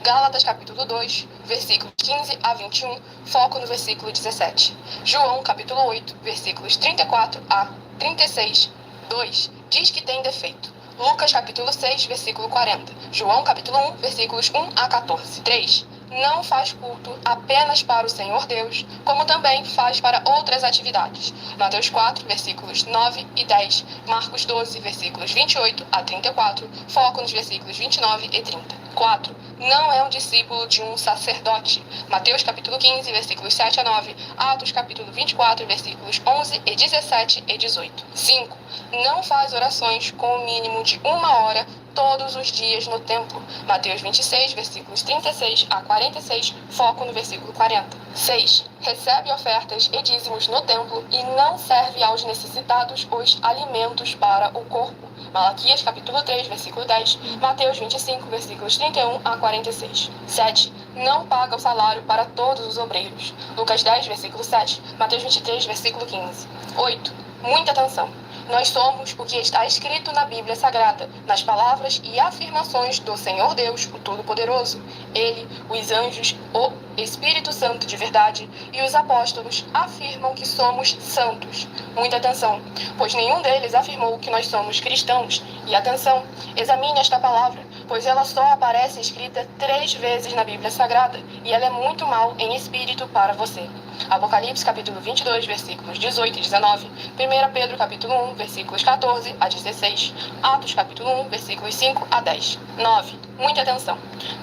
Gálatas, capítulo 2, versículos 15 a 21, foco no versículo 17. João, capítulo 8, versículos 34 a 36, 2, diz que tem defeito. Lucas, capítulo 6, versículo 40. João, capítulo 1, versículos 1 a 14. 3. Não faz culto apenas para o Senhor Deus, como também faz para outras atividades. Mateus 4, versículos 9 e 10, Marcos 12, versículos 28 a 34, foco nos versículos 29 e 30. 4. Não é um discípulo de um sacerdote. Mateus capítulo 15, versículos 7 a 9, Atos capítulo 24, versículos 11 e 17 e 18. 5. Não faz orações com o mínimo de 1 hora todos os dias no templo. Mateus 26, versículos 36 a 46, foco no versículo 40. 6. Recebe ofertas e dízimos no templo e não serve aos necessitados os alimentos para o corpo. Malaquias capítulo 3, versículo 10, Mateus 25, versículos 31 a 46. 7. Não paga o salário para todos os obreiros. Lucas 10, versículo 7, Mateus 23, versículo 15. 8. Muita atenção! Nós somos o que está escrito na Bíblia Sagrada, nas palavras e afirmações do Senhor Deus, o Todo-Poderoso. Ele, os anjos, o Espírito Santo de verdade e os apóstolos afirmam que somos santos. Muita atenção, pois nenhum deles afirmou que nós somos cristãos. E atenção, examine esta palavra, pois ela só aparece escrita 3 vezes na Bíblia Sagrada e ela é muito mal em espírito para você. Apocalipse capítulo 22, versículos 18 e 19, 1 Pedro capítulo 1, versículos 14 a 16, Atos capítulo 1, versículos 5 a 10. 9. Muita atenção.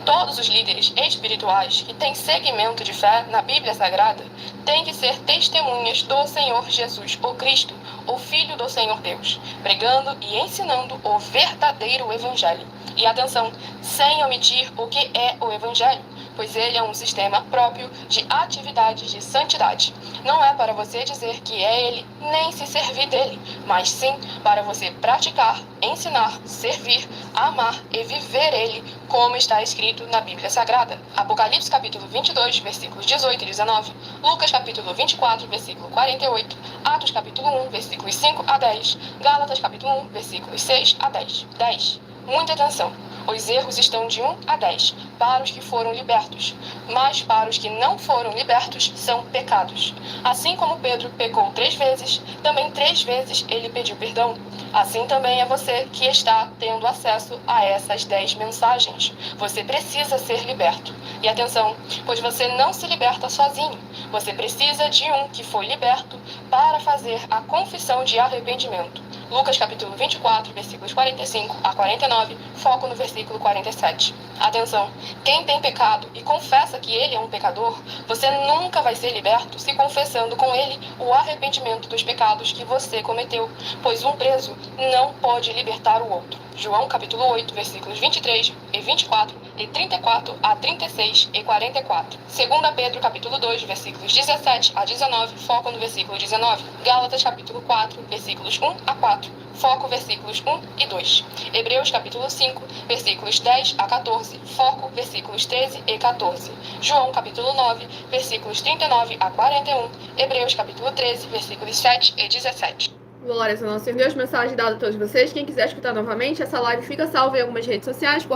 Todos os líderes espirituais que têm segmento de fé na Bíblia Sagrada têm que ser testemunhas do Senhor Jesus, o Cristo, o Filho do Senhor Deus, pregando e ensinando o verdadeiro Evangelho. E atenção, sem omitir o que é o Evangelho, pois ele é um sistema próprio de atividades de santidade. Não é para você dizer que é ele, nem se servir dele, mas sim para você praticar, ensinar, servir, amar e viver ele, como está escrito na Bíblia Sagrada. Apocalipse capítulo 22, versículos 18 e 19, Lucas capítulo 24, versículo 48, Atos capítulo 1, versículos 5 a 10, Gálatas capítulo 1, versículos 6 a 10. 10. Muita atenção. Os erros estão de 1 a 10 para os que foram libertos, mas para os que não foram libertos são pecados. Assim como Pedro pecou 3 vezes, também 3 vezes ele pediu perdão. Assim também é você que está tendo acesso a essas 10 mensagens. Você precisa ser liberto. E atenção, pois você não se liberta sozinho. Você precisa de um que foi liberto para fazer a confissão de arrependimento. Lucas capítulo 24, versículos 45 a 49, foco no versículo 47. Atenção, quem tem pecado e confessa que ele é um pecador, você nunca vai ser liberto se confessando com ele o arrependimento dos pecados que você cometeu, pois um preso não pode libertar o outro. João capítulo 8, versículos 23 e 24 e 34 a 36 e 44. 2 Pedro capítulo 2, versículos 17 a 19, foco no versículo 19. Gálatas capítulo 4, versículos 1 a 4, foco versículos 1 e 2. Hebreus capítulo 5, versículos 10 a 14, foco versículos 13 e 14. João capítulo 9, versículos 39 a 41. Hebreus capítulo 13, versículos 7 e 17.
Glórias ao nosso Senhor Deus, mensagem dada a todos vocês. Quem quiser escutar novamente, essa live fica salva em algumas redes sociais com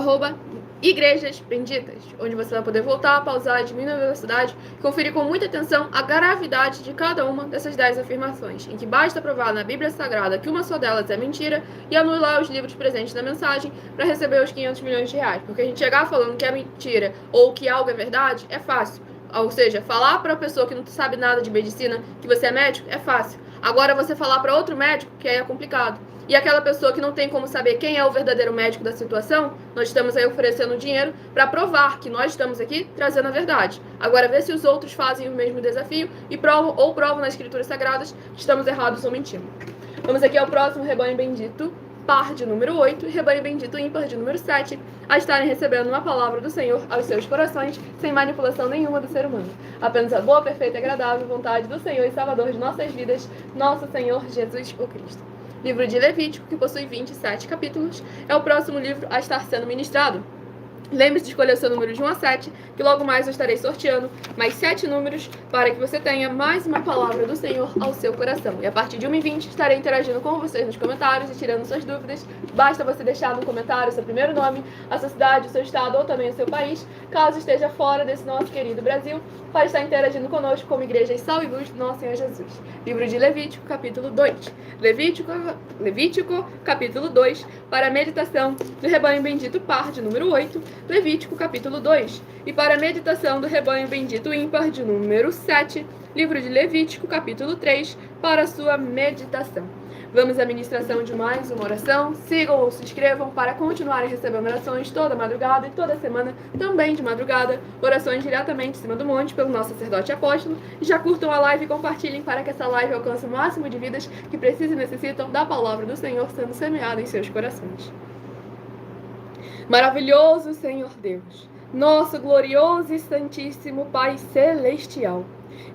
@igrejas benditas, onde você vai poder voltar, pausar, diminuir a velocidade e conferir com muita atenção a gravidade de cada uma dessas 10 afirmações, em que basta provar na Bíblia Sagrada que uma só delas é mentira e anular os livros presentes na mensagem para receber os 500 milhões de reais. Porque a gente chegar falando que é mentira ou que algo é verdade é fácil. Ou seja, falar para a pessoa que não sabe nada de medicina que você é médico é fácil. Agora você falar para outro médico que aí é complicado. E aquela pessoa que não tem como saber quem é o verdadeiro médico da situação, nós estamos aí oferecendo dinheiro para provar que nós estamos aqui trazendo a verdade. Agora vê se os outros fazem o mesmo desafio e provam nas escrituras sagradas que estamos errados ou mentindo. Vamos aqui ao próximo rebanho bendito, par de número 8, e rebanho bendito ímpar de número 7, a estarem recebendo uma palavra do Senhor aos seus corações, sem manipulação nenhuma do ser humano. Apenas a boa, perfeita e agradável vontade do Senhor e Salvador de nossas vidas, nosso Senhor Jesus o Cristo. Livro de Levítico, que possui 27 capítulos, é o próximo livro a estar sendo ministrado. Lembre-se de escolher o seu número de 1 a 7, que logo mais eu estarei sorteando mais 7 números para que você tenha mais uma palavra do Senhor ao seu coração. E a partir de 1h20 estarei interagindo com vocês nos comentários e tirando suas dúvidas. Basta você deixar no comentário o seu primeiro nome, a sua cidade, o seu estado ou também o seu país, caso esteja fora desse nosso querido Brasil, para estar interagindo conosco como Igreja Sal e Luz do nosso Senhor Jesus. Livro de Levítico, capítulo 2. Levítico, capítulo 2, para a meditação do rebanho bendito par de número 8, Levítico, capítulo 2, e para a meditação do rebanho bendito ímpar de número 7, livro de Levítico, capítulo 3, para a sua meditação. Vamos à ministração de mais uma oração. Sigam ou se inscrevam para continuarem recebendo orações toda madrugada e toda semana, também de madrugada, orações diretamente em cima do monte pelo nosso sacerdote apóstolo. E já curtam a live e compartilhem para que essa live alcance o máximo de vidas que precisam e necessitam da palavra do Senhor sendo semeada em seus corações. Maravilhoso Senhor Deus, nosso glorioso e santíssimo Pai Celestial,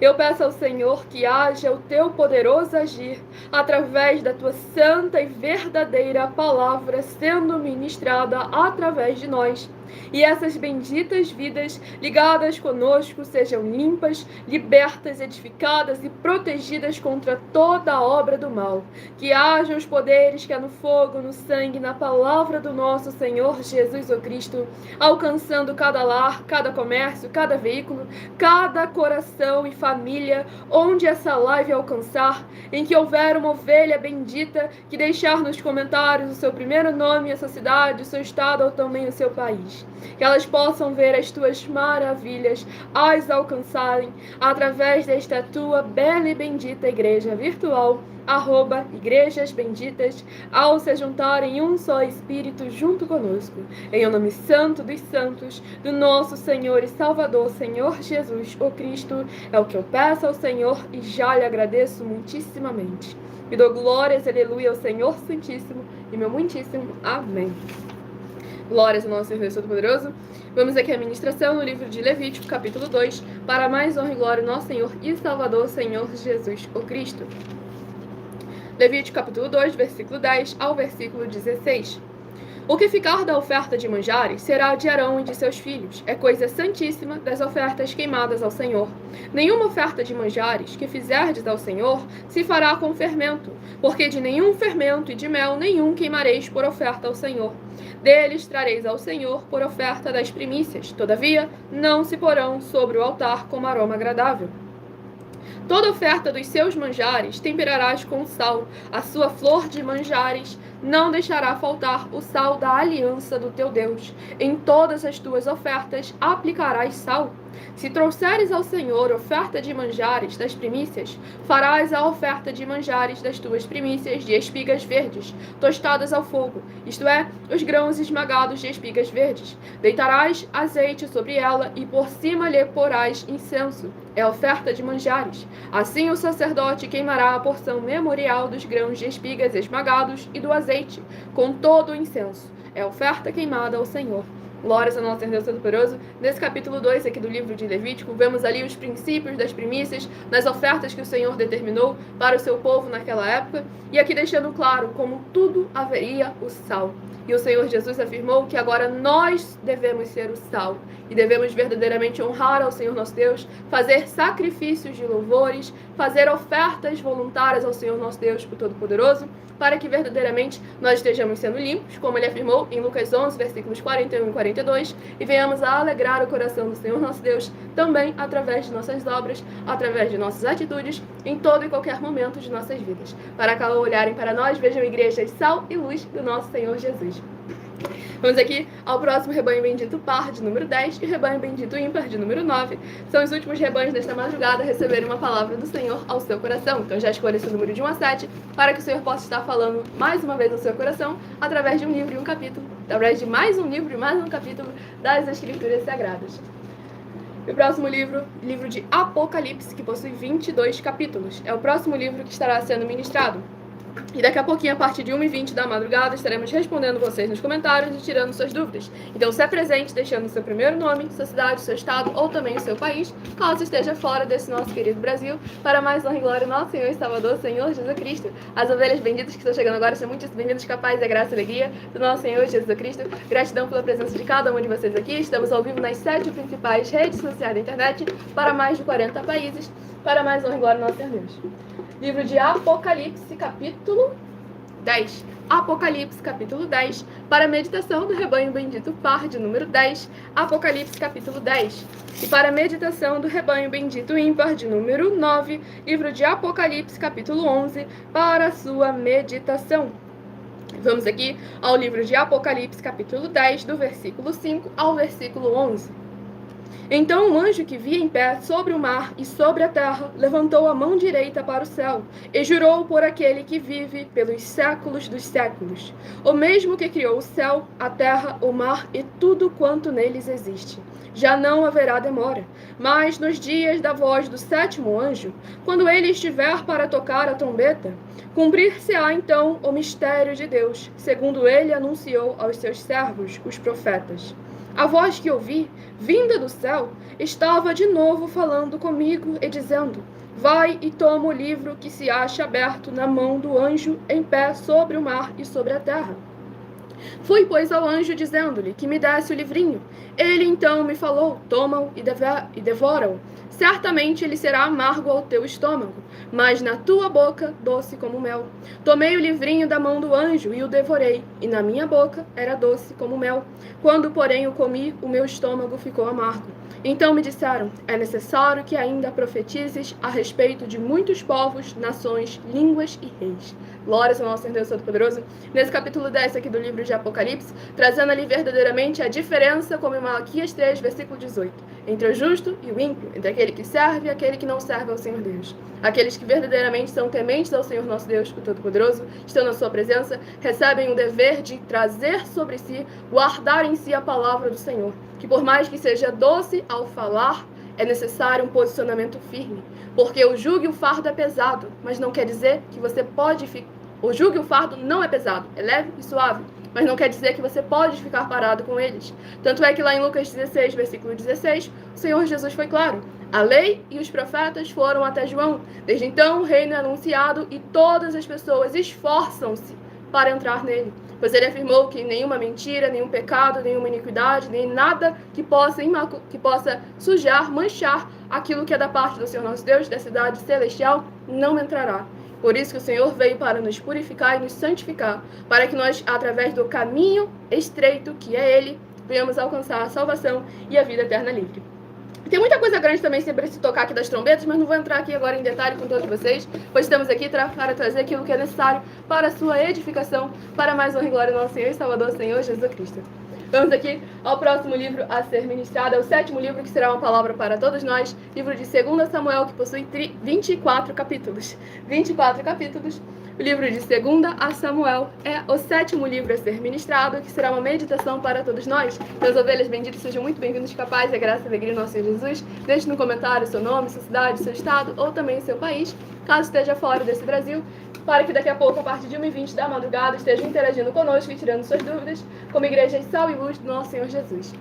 eu peço ao Senhor que haja o teu poderoso agir através da tua santa e verdadeira palavra sendo ministrada através de nós. E essas benditas vidas ligadas conosco sejam limpas, libertas, edificadas e protegidas contra toda a obra do mal. Que hajam os poderes que há no fogo, no sangue, na palavra do nosso Senhor Jesus o Cristo, alcançando cada lar, cada comércio, cada veículo, cada coração
e família, onde essa live alcançar, em que houver uma ovelha bendita que deixar nos comentários o seu primeiro nome, a sua cidade, o seu estado ou também o seu país. Que elas possam ver as tuas maravilhas, as alcançarem através desta tua bela e bendita igreja virtual, @Igrejas Benditas, ao se juntarem em um só Espírito junto conosco. Em o nome santo dos santos, do nosso Senhor e Salvador, Senhor Jesus, o Cristo, é o que eu peço ao Senhor e já lhe agradeço muitíssimamente. E dou glórias, aleluia, ao Senhor Santíssimo e meu muitíssimo amém. Glórias ao nosso Deus Todo-Poderoso. Vamos aqui à ministração no livro de Levítico, capítulo 2, para mais honra e glória ao nosso Senhor e Salvador, Senhor Jesus, o Cristo. Levítico capítulo 2, versículo 10 ao versículo 16. O que ficar da oferta de manjares será de Arão e de seus filhos. É coisa santíssima das ofertas queimadas ao Senhor. Nenhuma oferta de manjares que fizerdes ao Senhor se fará com fermento, porque de nenhum fermento e de mel nenhum queimareis por oferta ao Senhor. Deles trareis ao Senhor por oferta das primícias. Todavia, não se porão sobre o altar como aroma agradável. Toda oferta dos seus manjares temperarás com sal. A sua flor de manjares não deixará faltar o sal da aliança do teu Deus. Em todas as tuas ofertas aplicarás sal. Se trouxeres ao Senhor oferta de manjares das primícias, farás a oferta de manjares das tuas primícias de espigas verdes, tostadas ao fogo, isto é, os grãos esmagados de espigas verdes. Deitarás azeite sobre ela e por cima lhe porás incenso. É oferta de manjares. Assim o sacerdote queimará a porção memorial dos grãos de espigas esmagados e do azeite, com todo o incenso. É oferta queimada ao Senhor. Glórias ao nosso Deus Todo-Poderoso. Nesse capítulo 2 aqui do livro de Levítico, vemos ali os princípios das primícias, das ofertas que o Senhor determinou para o seu povo naquela época, e aqui deixando claro como tudo haveria o sal. E o Senhor Jesus afirmou que agora nós devemos ser o sal e devemos verdadeiramente honrar ao Senhor nosso Deus, fazer sacrifícios de louvores, fazer ofertas voluntárias ao Senhor nosso Deus, o Todo-Poderoso, para que verdadeiramente nós estejamos sendo limpos, como ele afirmou em Lucas 11, versículos 41 e 42, e venhamos a alegrar o coração do Senhor nosso Deus também através de nossas obras, através de nossas atitudes, em todo e qualquer momento de nossas vidas. Para que ao olharem para nós, vejam igrejas sal e luz do nosso Senhor Jesus. Vamos aqui ao próximo rebanho bendito par, de número 10, e rebanho bendito ímpar, de número 9. São os últimos rebanhos desta madrugada a receberem uma palavra do Senhor ao seu coração. Então já escolha esse número de 1 a 7, para que o Senhor possa estar falando mais uma vez ao seu coração, através de um livro e um capítulo, através de mais um livro e mais um capítulo das Escrituras Sagradas. O próximo livro, livro de Apocalipse, que possui 22 capítulos. É o próximo livro que estará sendo ministrado. E daqui a pouquinho, a partir de 1h20 da madrugada, estaremos respondendo vocês nos comentários e tirando suas dúvidas. Então, se apresente deixando o seu primeiro nome, sua cidade, seu estado ou também o seu país, caso esteja fora desse nosso querido Brasil, para mais honra e glória ao nosso Senhor e Salvador, Senhor Jesus Cristo. As ovelhas benditas que estão chegando agora são muito bem-vindas, capazes da graça e alegria do nosso Senhor Jesus Cristo. Gratidão pela presença de cada um de vocês aqui. Estamos ao vivo nas 7 principais redes sociais da internet, para mais de 40 países, para mais honra e glória ao nosso Senhor Deus. Livro de Apocalipse, capítulo 10. Apocalipse, capítulo 10. Para a meditação do rebanho bendito par, de número 10. Apocalipse, capítulo 10. E para a meditação do rebanho bendito ímpar, de número 9. Livro de Apocalipse, capítulo 11. Para a sua meditação. Vamos aqui ao livro de Apocalipse, capítulo 10, do versículo 5 ao versículo 11. Então o anjo que via em pé sobre o mar e sobre a terra levantou a mão direita para o céu e jurou por aquele que vive pelos séculos dos séculos, o mesmo que criou o céu, a terra, o mar e tudo quanto neles existe. Já não haverá demora, mas nos dias da voz do sétimo anjo, quando ele estiver para tocar a trombeta, cumprir-se-á então o mistério de Deus, segundo ele anunciou aos seus servos, os profetas. A voz que ouvi, vinda do céu, estava de novo falando comigo e dizendo: vai e toma o livro que se acha aberto na mão do anjo em pé sobre o mar e sobre a terra. Fui, pois, ao anjo dizendo-lhe que me desse o livrinho. Ele então me falou: toma-o e devora-o. certamente ele será amargo ao teu estômago, mas na tua boca doce como mel. Tomei o livrinho da mão do anjo e o devorei, e na minha boca era doce como mel. Quando, porém, o comi, o meu estômago ficou amargo. Então me disseram, é necessário que ainda profetizes a respeito de muitos povos, nações, línguas e reis. Glórias ao nosso Senhor Deus Todo-Poderoso. Nesse capítulo 10 aqui do livro de Apocalipse, trazendo ali verdadeiramente a diferença, como em Malaquias 3, versículo 18, entre o justo e o ímpio, entre aquele que serve e aquele que não serve ao Senhor Deus. Aqueles que verdadeiramente são tementes ao Senhor nosso Deus, o Todo-Poderoso, estão na sua presença, recebem o dever de trazer sobre si, guardar em si a palavra do Senhor, que por mais que seja doce ao falar, é necessário um posicionamento firme, porque o jugo e o fardo é pesado, mas não quer dizer que você pode ficar. O jugo e o fardo não é pesado, é leve e suave, mas não quer dizer que você pode ficar parado com eles. Tanto é que lá em Lucas 16, versículo 16, o Senhor Jesus foi claro. A lei e os profetas foram até João. Desde então o reino é anunciado e todas as pessoas esforçam-se para entrar nele. Pois ele afirmou que nenhuma mentira, nenhum pecado, nenhuma iniquidade, nem nada que possa sujar, manchar aquilo que é da parte do Senhor nosso Deus, da cidade celestial, não entrará. Por isso que o Senhor veio para nos purificar e nos santificar, para que nós, através do caminho estreito, que é Ele, venhamos alcançar a salvação e a vida eterna livre. Tem muita coisa grande também sobre se tocar aqui das trombetas, mas não vou entrar aqui agora em detalhe com todos vocês, pois estamos aqui para trazer aquilo que é necessário para a sua edificação, para mais honra e glória do nosso Senhor e Salvador, Senhor Jesus Cristo. Vamos aqui ao próximo livro a ser ministrado, é o 7º livro que será uma palavra para todos nós, livro de 2 Samuel, que possui 24 capítulos. 24 capítulos. O livro de 2 Samuel é o 7º livro a ser ministrado, que será uma meditação para todos nós. Meus ovelhas benditas, sejam muito bem-vindos, que a paz e a graça e a alegria do nosso Senhor Jesus. Deixe no comentário seu nome, sua cidade, seu estado ou também seu país, caso esteja fora desse Brasil, para que daqui a pouco, a partir de 1h20 da madrugada, estejam interagindo conosco e tirando suas dúvidas, como igreja de sal e luz do nosso Senhor Jesus.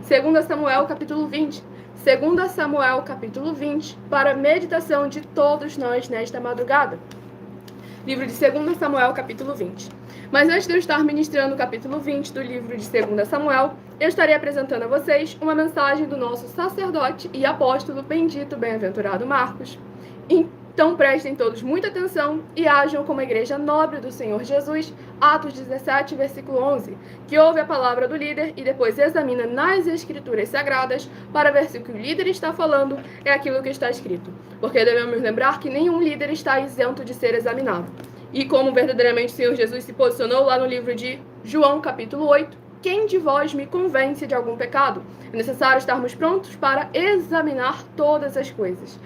2 Samuel, capítulo 20. 2 Samuel, capítulo 20, para a meditação de todos nós nesta madrugada. Livro de 2 Samuel, capítulo 20. Mas antes de eu estar ministrando o capítulo 20 do livro de 2 Samuel, eu estarei apresentando a vocês uma mensagem do nosso sacerdote e apóstolo bendito, bem-aventurado Marcos. Então prestem todos muita atenção e ajam como a igreja nobre do Senhor Jesus, Atos 17, versículo 11, que ouve a palavra do líder e depois examina nas escrituras sagradas para ver se o que o líder está falando é aquilo que está escrito. Porque devemos lembrar que nenhum líder está isento de ser examinado. E como verdadeiramente o Senhor Jesus se posicionou lá no livro de João, capítulo 8, quem de vós me convence de algum pecado? É necessário estarmos prontos para examinar todas as coisas.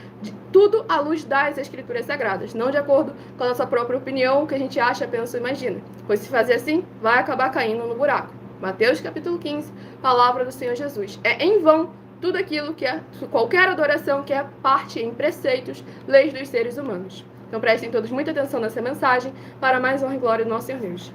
Tudo à luz das escrituras sagradas, não de acordo com a nossa própria opinião, o que a gente acha, pensa ou imagina. Pois se fazer assim, vai acabar caindo no buraco. Mateus capítulo 15, palavra do Senhor Jesus. É em vão tudo aquilo que é, qualquer adoração que é parte em preceitos, leis dos seres humanos. Então prestem todos muita atenção nessa mensagem, para mais honra e glória do nosso Senhor Deus.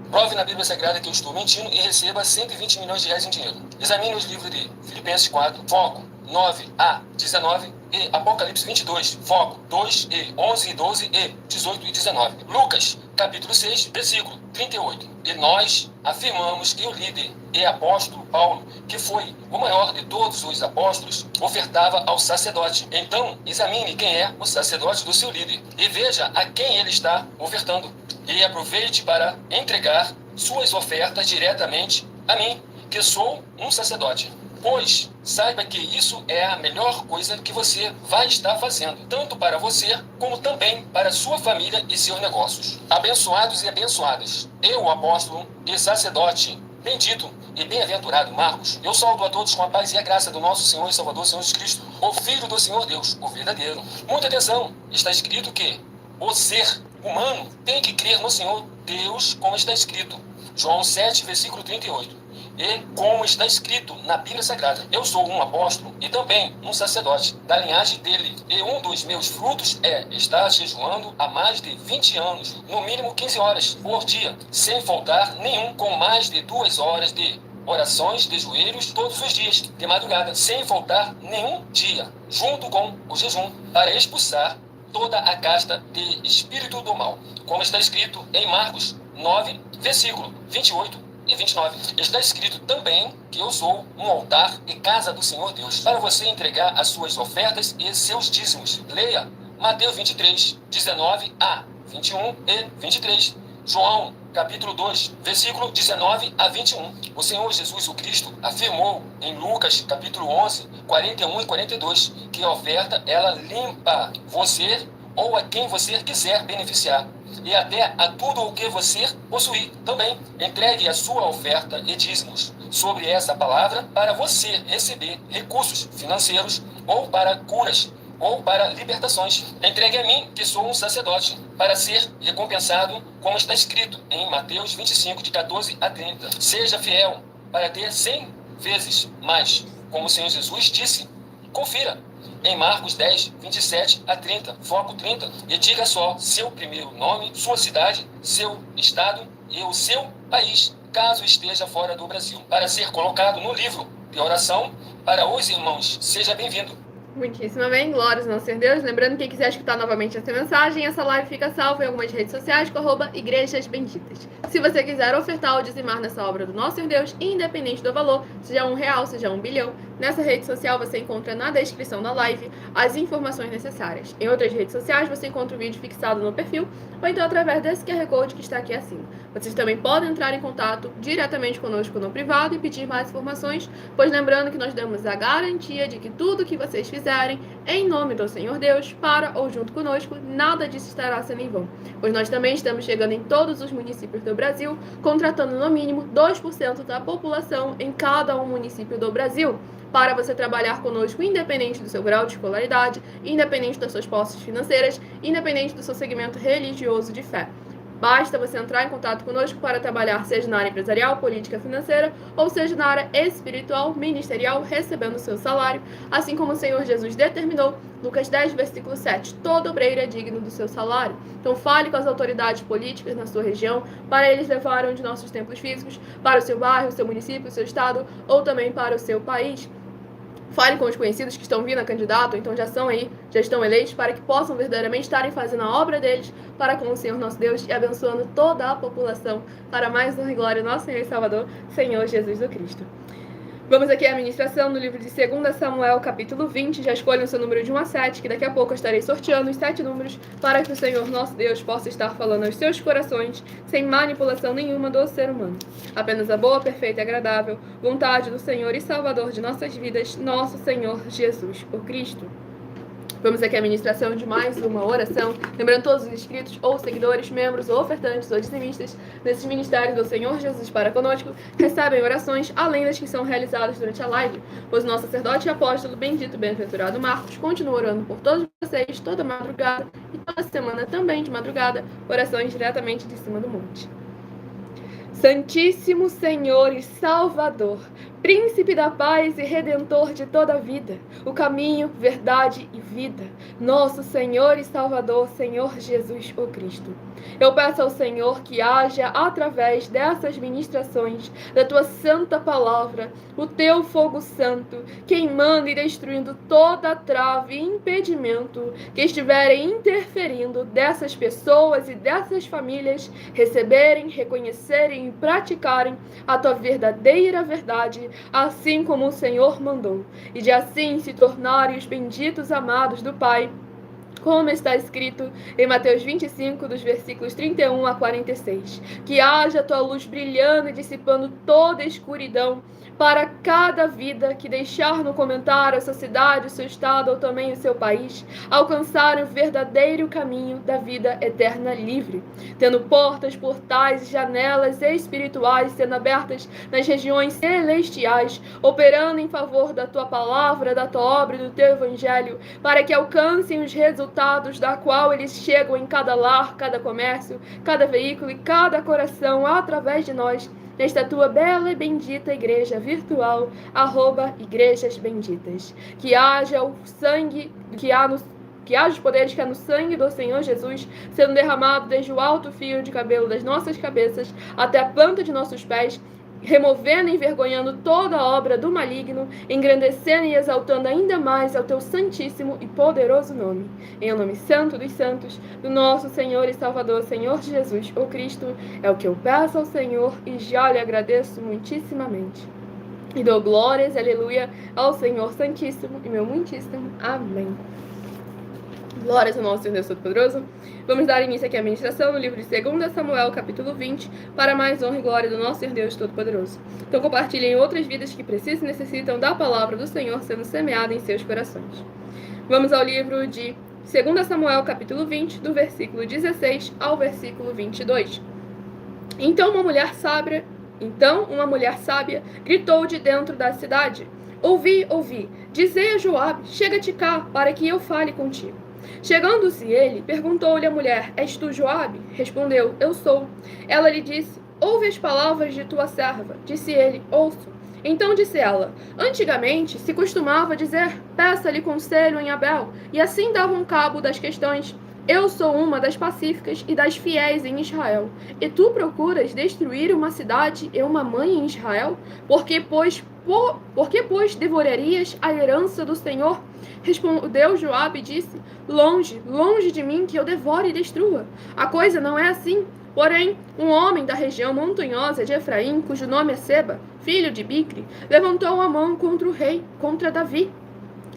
Prove na Bíblia Sagrada que eu estou mentindo e receba 120 milhões de reais em dinheiro. Examine os livros de Filipenses 4, foco 9 a 19 e Apocalipse 22, foco 2 e 11 e 12 e 18 e 19. Lucas, capítulo 6, versículo 38. E nós afirmamos que o líder e apóstolo Paulo, que foi o maior de todos os apóstolos, ofertava ao sacerdote. Então, examine quem é o sacerdote do seu líder e veja a quem ele está ofertando. E aproveite para entregar suas ofertas diretamente a mim, que sou um sacerdote. Pois saiba que isso é a melhor coisa que você vai estar fazendo, tanto para você, como também para sua família e seus negócios. Abençoados e abençoadas, eu, o apóstolo e sacerdote, bendito e bem-aventurado Marcos, eu saúdo a todos com a paz e a graça do nosso Senhor e Salvador, Senhor Jesus Cristo, o Filho do Senhor Deus, o verdadeiro. Muita atenção, está escrito que o ser humano tem que crer no Senhor Deus, como está escrito. João 7, versículo 38. E como está escrito na Bíblia Sagrada, eu sou um apóstolo e também um sacerdote da linhagem dele. E um dos meus frutos é estar jejuando há mais de 20 anos, no mínimo 15 horas por dia, sem faltar nenhum, com mais de 2 horas de orações de joelhos todos os dias, de madrugada, sem faltar nenhum dia, junto com o jejum, para expulsar toda a casta de espírito do mal, como está escrito em Marcos 9, versículo 28 e 29. Está escrito também que eu sou um altar e casa do Senhor Deus, para você entregar as suas ofertas e seus dízimos. Leia Mateus 23, 19 a 21 e 23. João, capítulo 2, versículo 19 a 21. O Senhor Jesus, o Cristo, afirmou em Lucas, capítulo 11, 41 e 42, que a oferta, ela limpa você ou a quem você quiser beneficiar, e até a tudo o que você possuir. Também entregue a sua oferta e dízimos sobre essa palavra para você receber recursos financeiros ou para curas ou para libertações. Entregue a mim, que sou um sacerdote, para ser recompensado, como está escrito em Mateus 25, de 14 a 30. Seja fiel para ter 100 vezes mais, como o Senhor Jesus disse. Confira em Marcos 10, 27 a 30, foco 30, e diga só seu primeiro nome, sua cidade, seu estado e o seu país, caso esteja fora do Brasil, para ser colocado no livro de oração para os irmãos. Seja bem-vindo.
Muitíssimo bem, glórias ao nosso Senhor Deus. Lembrando que quem quiser escutar novamente essa mensagem, essa live fica salva em algumas redes sociais com @Igrejas Benditas. Se você quiser ofertar ou dizimar nessa obra do nosso Senhor Deus, independente do valor, seja R$1, seja 1 bilhão, nessa rede social você encontra na descrição da live as informações necessárias. Em outras redes sociais você encontra o vídeo fixado no perfil, ou então através desse QR Code que está aqui acima. Vocês também podem entrar em contato diretamente conosco no privado e pedir mais informações, pois lembrando que nós damos a garantia de que tudo que vocês fizerem em nome do Senhor Deus, para ou junto conosco, nada disso estará sendo em vão, pois nós também estamos chegando em todos os municípios do Brasil, contratando no mínimo 2% da população em cada um município do Brasil, para você trabalhar conosco independente do seu grau de escolaridade, independente das suas posses financeiras, independente do seu segmento religioso de fé. Basta você entrar em contato conosco para trabalhar seja na área empresarial, política, financeira, ou seja na área espiritual, ministerial, recebendo o seu salário, assim como o Senhor Jesus determinou, Lucas 10, versículo 7, todo obreiro é digno do seu salário. Então fale com as autoridades políticas na sua região, para eles levarem um de nossos templos físicos para o seu bairro, o seu município, o seu estado, ou também para o seu país. Fale com os conhecidos que estão vindo a candidato, então já estão eleitos, para que possam verdadeiramente estarem fazendo a obra deles para com o Senhor nosso Deus e abençoando toda a população para mais honra e glória do nosso Senhor e Salvador, Senhor Jesus o Cristo. Vamos aqui à ministração no livro de 2 Samuel, capítulo 20. Já escolham o seu número de 1 a 7, que daqui a pouco eu estarei sorteando os 7 números para que o Senhor nosso Deus possa estar falando aos seus corações, sem manipulação nenhuma do ser humano. Apenas a boa, perfeita e agradável vontade do Senhor e Salvador de nossas vidas, nosso Senhor Jesus, o Cristo. Vamos aqui à ministração de mais uma oração. Lembrando todos os inscritos ou seguidores, membros ou ofertantes ou dizimistas desses ministérios do Senhor Jesus para conosco recebem orações além das que são realizadas durante a live, pois o nosso sacerdote e apóstolo, bendito e bem-aventurado Marcos, continua orando por todos vocês toda madrugada e toda semana também de madrugada, orações diretamente de cima do monte. Santíssimo Senhor e Salvador, Príncipe da paz e Redentor de toda a vida, o caminho, verdade e vida, nosso Senhor e Salvador, Senhor Jesus o Cristo. Eu peço ao Senhor que haja, através dessas ministrações, da Tua santa palavra, o Teu fogo santo, queimando e destruindo toda trave e impedimento que estiverem interferindo dessas pessoas e dessas famílias receberem, reconhecerem e praticarem a Tua verdadeira verdade, assim como o Senhor mandou, e de assim se tornarem os benditos amados do Pai, como está escrito em Mateus 25, dos versículos 31 a 46. Que haja a Tua luz brilhando e dissipando toda a escuridão para cada vida que deixar no comentário a sua cidade, o seu estado ou também o seu país, alcançar o verdadeiro caminho da vida eterna livre, tendo portas, portais e janelas espirituais sendo abertas nas regiões celestiais, operando em favor da Tua palavra, da Tua obra e do Teu evangelho, para que alcancem os resultados da qual eles chegam em cada lar, cada comércio, cada veículo e cada coração através de nós, nesta Tua bela e bendita igreja virtual, @Igrejas Benditas. Que haja o sangue, que haja os poderes que há no sangue do Senhor Jesus, sendo derramado desde o alto fio de cabelo das nossas cabeças até a planta de nossos pés, removendo e envergonhando toda a obra do maligno, engrandecendo e exaltando ainda mais ao teu santíssimo e poderoso nome. Em o nome santo dos santos, do nosso Senhor e Salvador, Senhor Jesus, o Cristo, é o que eu peço ao Senhor e já lhe agradeço muitíssimamente. E dou glórias, aleluia, ao Senhor Santíssimo e meu muitíssimo amém. Glórias ao nosso Deus Todo-Poderoso. Vamos dar início aqui à ministração no livro de 2 Samuel, capítulo 20, para mais honra e glória do nosso Deus Todo-Poderoso. Então compartilhem outras vidas que precisam e necessitam da palavra do Senhor sendo semeada em seus corações. Vamos ao livro de 2 Samuel, capítulo 20, do versículo 16 ao versículo 22. Então uma mulher sábia gritou de dentro da cidade: Ouvi, dizei a Joabe, chega-te cá, para que eu fale contigo. Chegando-se ele, perguntou-lhe a mulher: És tu Joabe? Respondeu: Eu sou. Ela lhe disse: Ouve as palavras de tua serva. Disse ele: Ouço. Então disse ela: Antigamente se costumava dizer: Peça-lhe conselho em Abel, e assim davam cabo das questões. Eu sou uma das pacíficas e das fiéis em Israel. E tu procuras destruir uma cidade e uma mãe em Israel? Por que, pois, devorarias a herança do Senhor? Respondeu Joabe e disse: Longe, longe de mim que eu devore e destrua. A coisa não é assim. Porém, um homem da região montanhosa de Efraim, cujo nome é Seba, filho de Bicri, levantou a mão contra o rei, contra Davi.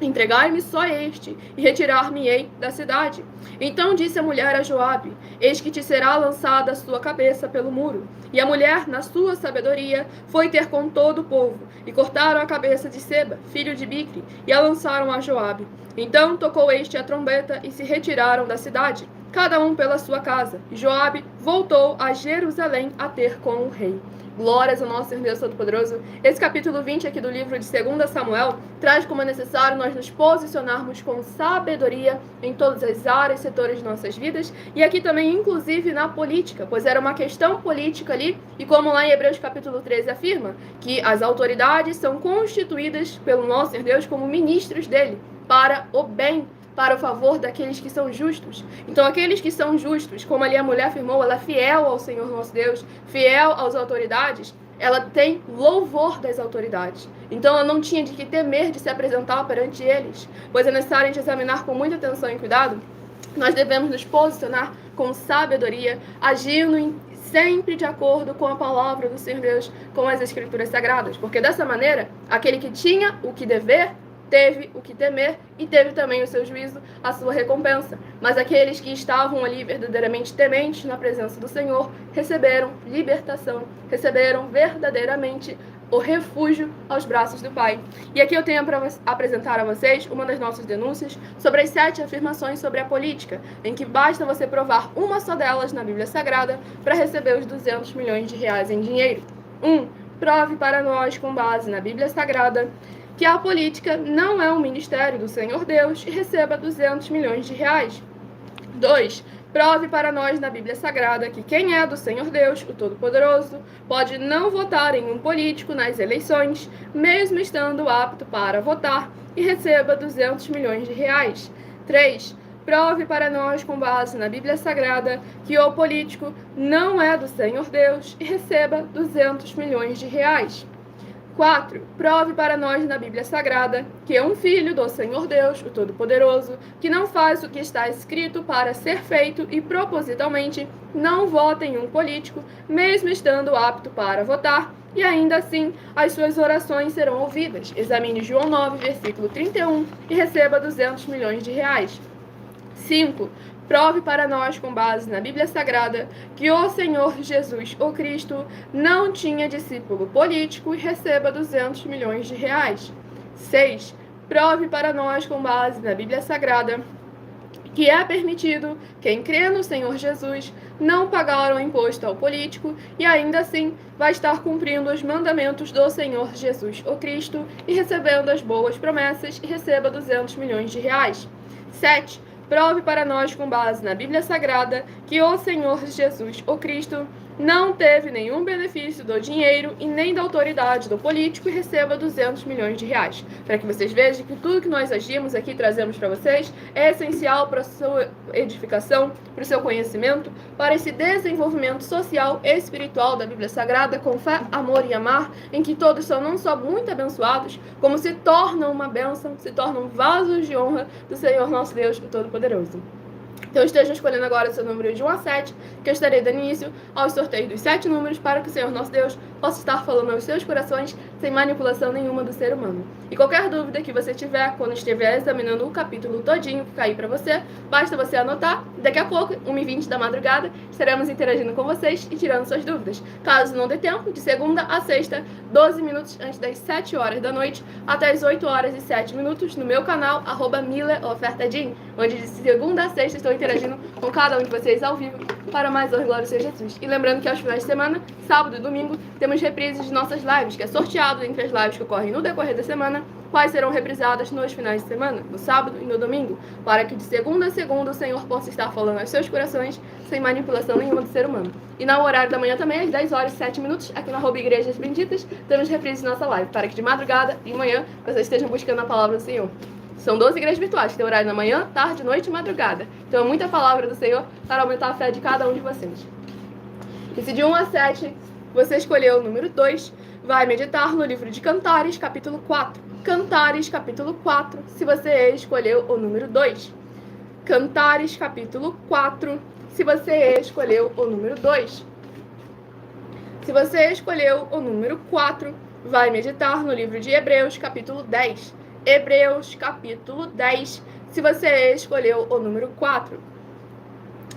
Entregai-me só este, e retirar-me-ei da cidade. Então disse a mulher a Joabe: Eis que te será lançada a sua cabeça pelo muro. E a mulher, na sua sabedoria, foi ter com todo o povo, e cortaram a cabeça de Seba, filho de Bicri, e a lançaram a Joabe. Então tocou este a trombeta, e se retiraram da cidade, cada um pela sua casa. E Joabe voltou a Jerusalém a ter com o rei. Glórias ao nosso Deus Todo-Poderoso. Esse capítulo 20 aqui do livro de 2 Samuel traz como é necessário nós nos posicionarmos com sabedoria em todas as áreas e setores de nossas vidas, e aqui também inclusive na política, pois era uma questão política ali, e como lá em Hebreus capítulo 13 afirma, que as autoridades são constituídas pelo nosso Deus como ministros dele, para o bem, para o favor daqueles que são justos. Então aqueles que são justos, como ali a mulher afirmou, ela é fiel ao Senhor nosso Deus, fiel às autoridades, ela tem louvor das autoridades. Então ela não tinha de que temer de se apresentar perante eles, pois é necessário a gente examinar com muita atenção e cuidado. Nós devemos nos posicionar com sabedoria, agindo sempre de acordo com a palavra do Senhor Deus, com as Escrituras Sagradas, porque dessa maneira, aquele que tinha o que dever, teve o que temer e teve também o seu juízo, a sua recompensa. Mas aqueles que estavam ali verdadeiramente tementes na presença do Senhor, receberam libertação, receberam verdadeiramente o refúgio aos braços do Pai. E aqui eu tenho para apresentar a vocês uma das nossas denúncias sobre as 7 afirmações sobre a política, em que basta você provar uma só delas na Bíblia Sagrada para receber os 200 milhões de reais em dinheiro. 1. Prove para nós, com base na Bíblia Sagrada, que a política não é um ministério do Senhor Deus e receba 200 milhões de reais. 2. Prove para nós na Bíblia Sagrada que quem é do Senhor Deus, o Todo-Poderoso, pode não votar em um político nas eleições, mesmo estando apto para votar, e receba 200 milhões de reais. 3. Prove para nós, com base na Bíblia Sagrada, que o político não é do Senhor Deus e receba 200 milhões de reais. 4. Prove para nós na Bíblia Sagrada que é um filho do Senhor Deus, o Todo-Poderoso, que não faz o que está escrito para ser feito e propositalmente não vota em um político, mesmo estando apto para votar, e ainda assim as suas orações serão ouvidas. Examine João 9, versículo 31 e receba 200 milhões de reais. 5. Prove para nós, com base na Bíblia Sagrada, que o Senhor Jesus, o Cristo, não tinha discípulo político e receba 200 milhões de reais. 6. Prove para nós, com base na Bíblia Sagrada, que é permitido quem crê no Senhor Jesus não pagar o imposto ao político e ainda assim vai estar cumprindo os mandamentos do Senhor Jesus, o Cristo, e recebendo as boas promessas e receba 200 milhões de reais. 7. Prove para nós, com base na Bíblia Sagrada, que o Senhor Jesus, o Cristo, não teve nenhum benefício do dinheiro e nem da autoridade do político e receba 200 milhões de reais. Para que vocês vejam que tudo que nós agimos aqui, trazemos para vocês, é essencial para a sua edificação, para o seu conhecimento, para esse desenvolvimento social e espiritual da Bíblia Sagrada, com fé, amor e amar, em que todos são não só muito abençoados, como se tornam uma bênção, se tornam vasos de honra do Senhor nosso Deus, o Todo-Poderoso. Então estejam escolhendo agora o seu número de 1 a 7, que eu estarei dando início aos sorteios dos 7 números para que o Senhor nosso Deus possa estar falando aos seus corações sem manipulação nenhuma do ser humano. E qualquer dúvida que você tiver quando estiver examinando o capítulo todinho que cair para você, basta você anotar. Daqui a pouco, 1h20 da madrugada, estaremos interagindo com vocês e tirando suas dúvidas. Caso não dê tempo, de segunda a sexta, 12 minutos antes das 7 horas da noite, até as 8 horas e 7 minutos, no meu canal, @MileOfertaDin, onde de segunda a sexta estou interagindo com cada um de vocês ao vivo para mais honra e glória seja Jesus. E lembrando que aos finais de semana, sábado e domingo, temos reprises de nossas lives, que é sorteado entre as lives que ocorrem no decorrer da semana, quais serão reprisadas nos finais de semana, no sábado e no domingo, para que de segunda a segunda o Senhor possa estar falando aos seus corações sem manipulação nenhuma do ser humano. E no horário da manhã também, às 10 horas e 7 minutos, aqui na @Igrejas Benditas, temos reprises de nossa live, para que de madrugada e manhã vocês estejam buscando a palavra do Senhor. São 12 igrejas virtuais, que tem horário na manhã, tarde, noite e madrugada. Então é muita palavra do Senhor para aumentar a fé de cada um de vocês. E se de 1 a 7 você escolheu o número 2, vai meditar no livro de Cantares, capítulo 4. Cantares, capítulo 4, se você escolheu o número 2. Cantares, capítulo 4, se você escolheu o número 2. Se você escolheu o número 4, vai meditar no livro de Hebreus, capítulo 10. Hebreus, capítulo 10, se você escolheu o número 4.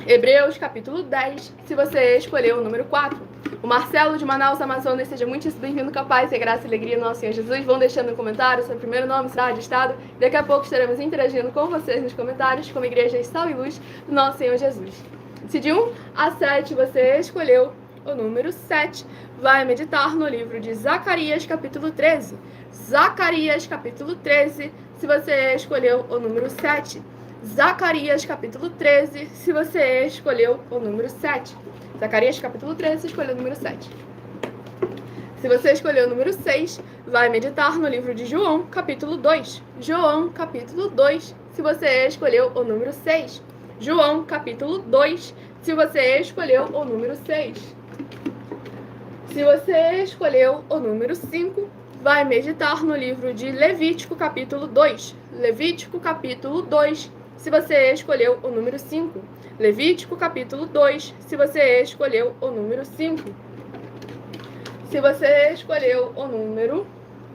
Hebreus, capítulo 10, se você escolheu o número 4. O Marcelo, de Manaus, Amazonas, seja muito bem-vindo, capaz, e graça e alegria no nosso Senhor Jesus. Vão deixando no comentário seu primeiro nome, cidade, estado. Daqui a pouco estaremos interagindo com vocês nos comentários, como Igreja Sal e Luz do nosso Senhor Jesus. Se de 1 a 7 você escolheu o número 7, vai meditar no livro de Zacarias, capítulo 13. Zacarias, capítulo 13, se você escolheu o número 7. Zacarias, capítulo 13, se você escolheu o número 7. Zacarias, capítulo 13, escolheu o número 7. Se você escolheu o número 6, vai meditar no livro de João, capítulo 2. João, capítulo 2, se você escolheu o número 6. João, capítulo 2, se você escolheu o número 6. Se você escolheu o número 5, vai meditar no livro de Levítico, capítulo 2. Levítico, capítulo 2, se você escolheu o número 5. Levítico, capítulo 2, se você escolheu o número 5. Se você escolheu o número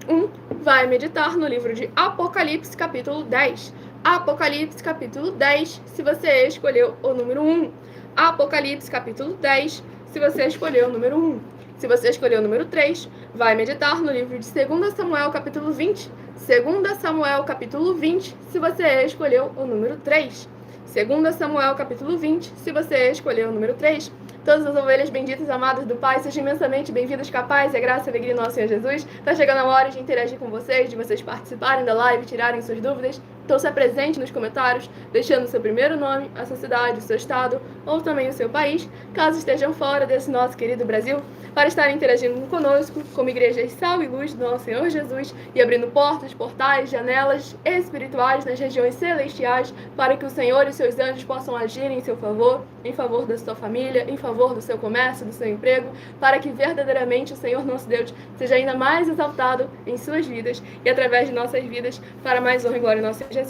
1, vai meditar no livro de Apocalipse, capítulo 10. Apocalipse, capítulo 10, se você escolheu o número 1. Apocalipse, capítulo 10, se você escolheu o número 1. Se você escolheu o número 3, vai meditar no livro de 2 Samuel, capítulo 20. 2 Samuel, capítulo 20, se você escolheu o número 3. 2 Samuel, capítulo 20, se você escolheu o número 3. Todas as ovelhas benditas, amadas do Pai, sejam imensamente bem-vindas, capazes, e a graça e a alegria do nosso Senhor Jesus. Está chegando a hora de interagir com vocês, de vocês participarem da live, tirarem suas dúvidas. Então, se apresente nos comentários, deixando o seu primeiro nome, a sua cidade, o seu estado, ou também o seu país, caso estejam fora desse nosso querido Brasil, para estarem interagindo conosco, como Igreja Sal e Luz do nosso Senhor Jesus, e abrindo portas, portais, janelas espirituais nas regiões celestiais, para que o Senhor e seus anjos possam agir em seu favor, em favor da sua família, em favor do seu comércio, do seu emprego, para que verdadeiramente o Senhor nosso Deus seja ainda mais exaltado em suas vidas e através de nossas vidas, para mais honra e glória em nosso Senhor Jesus.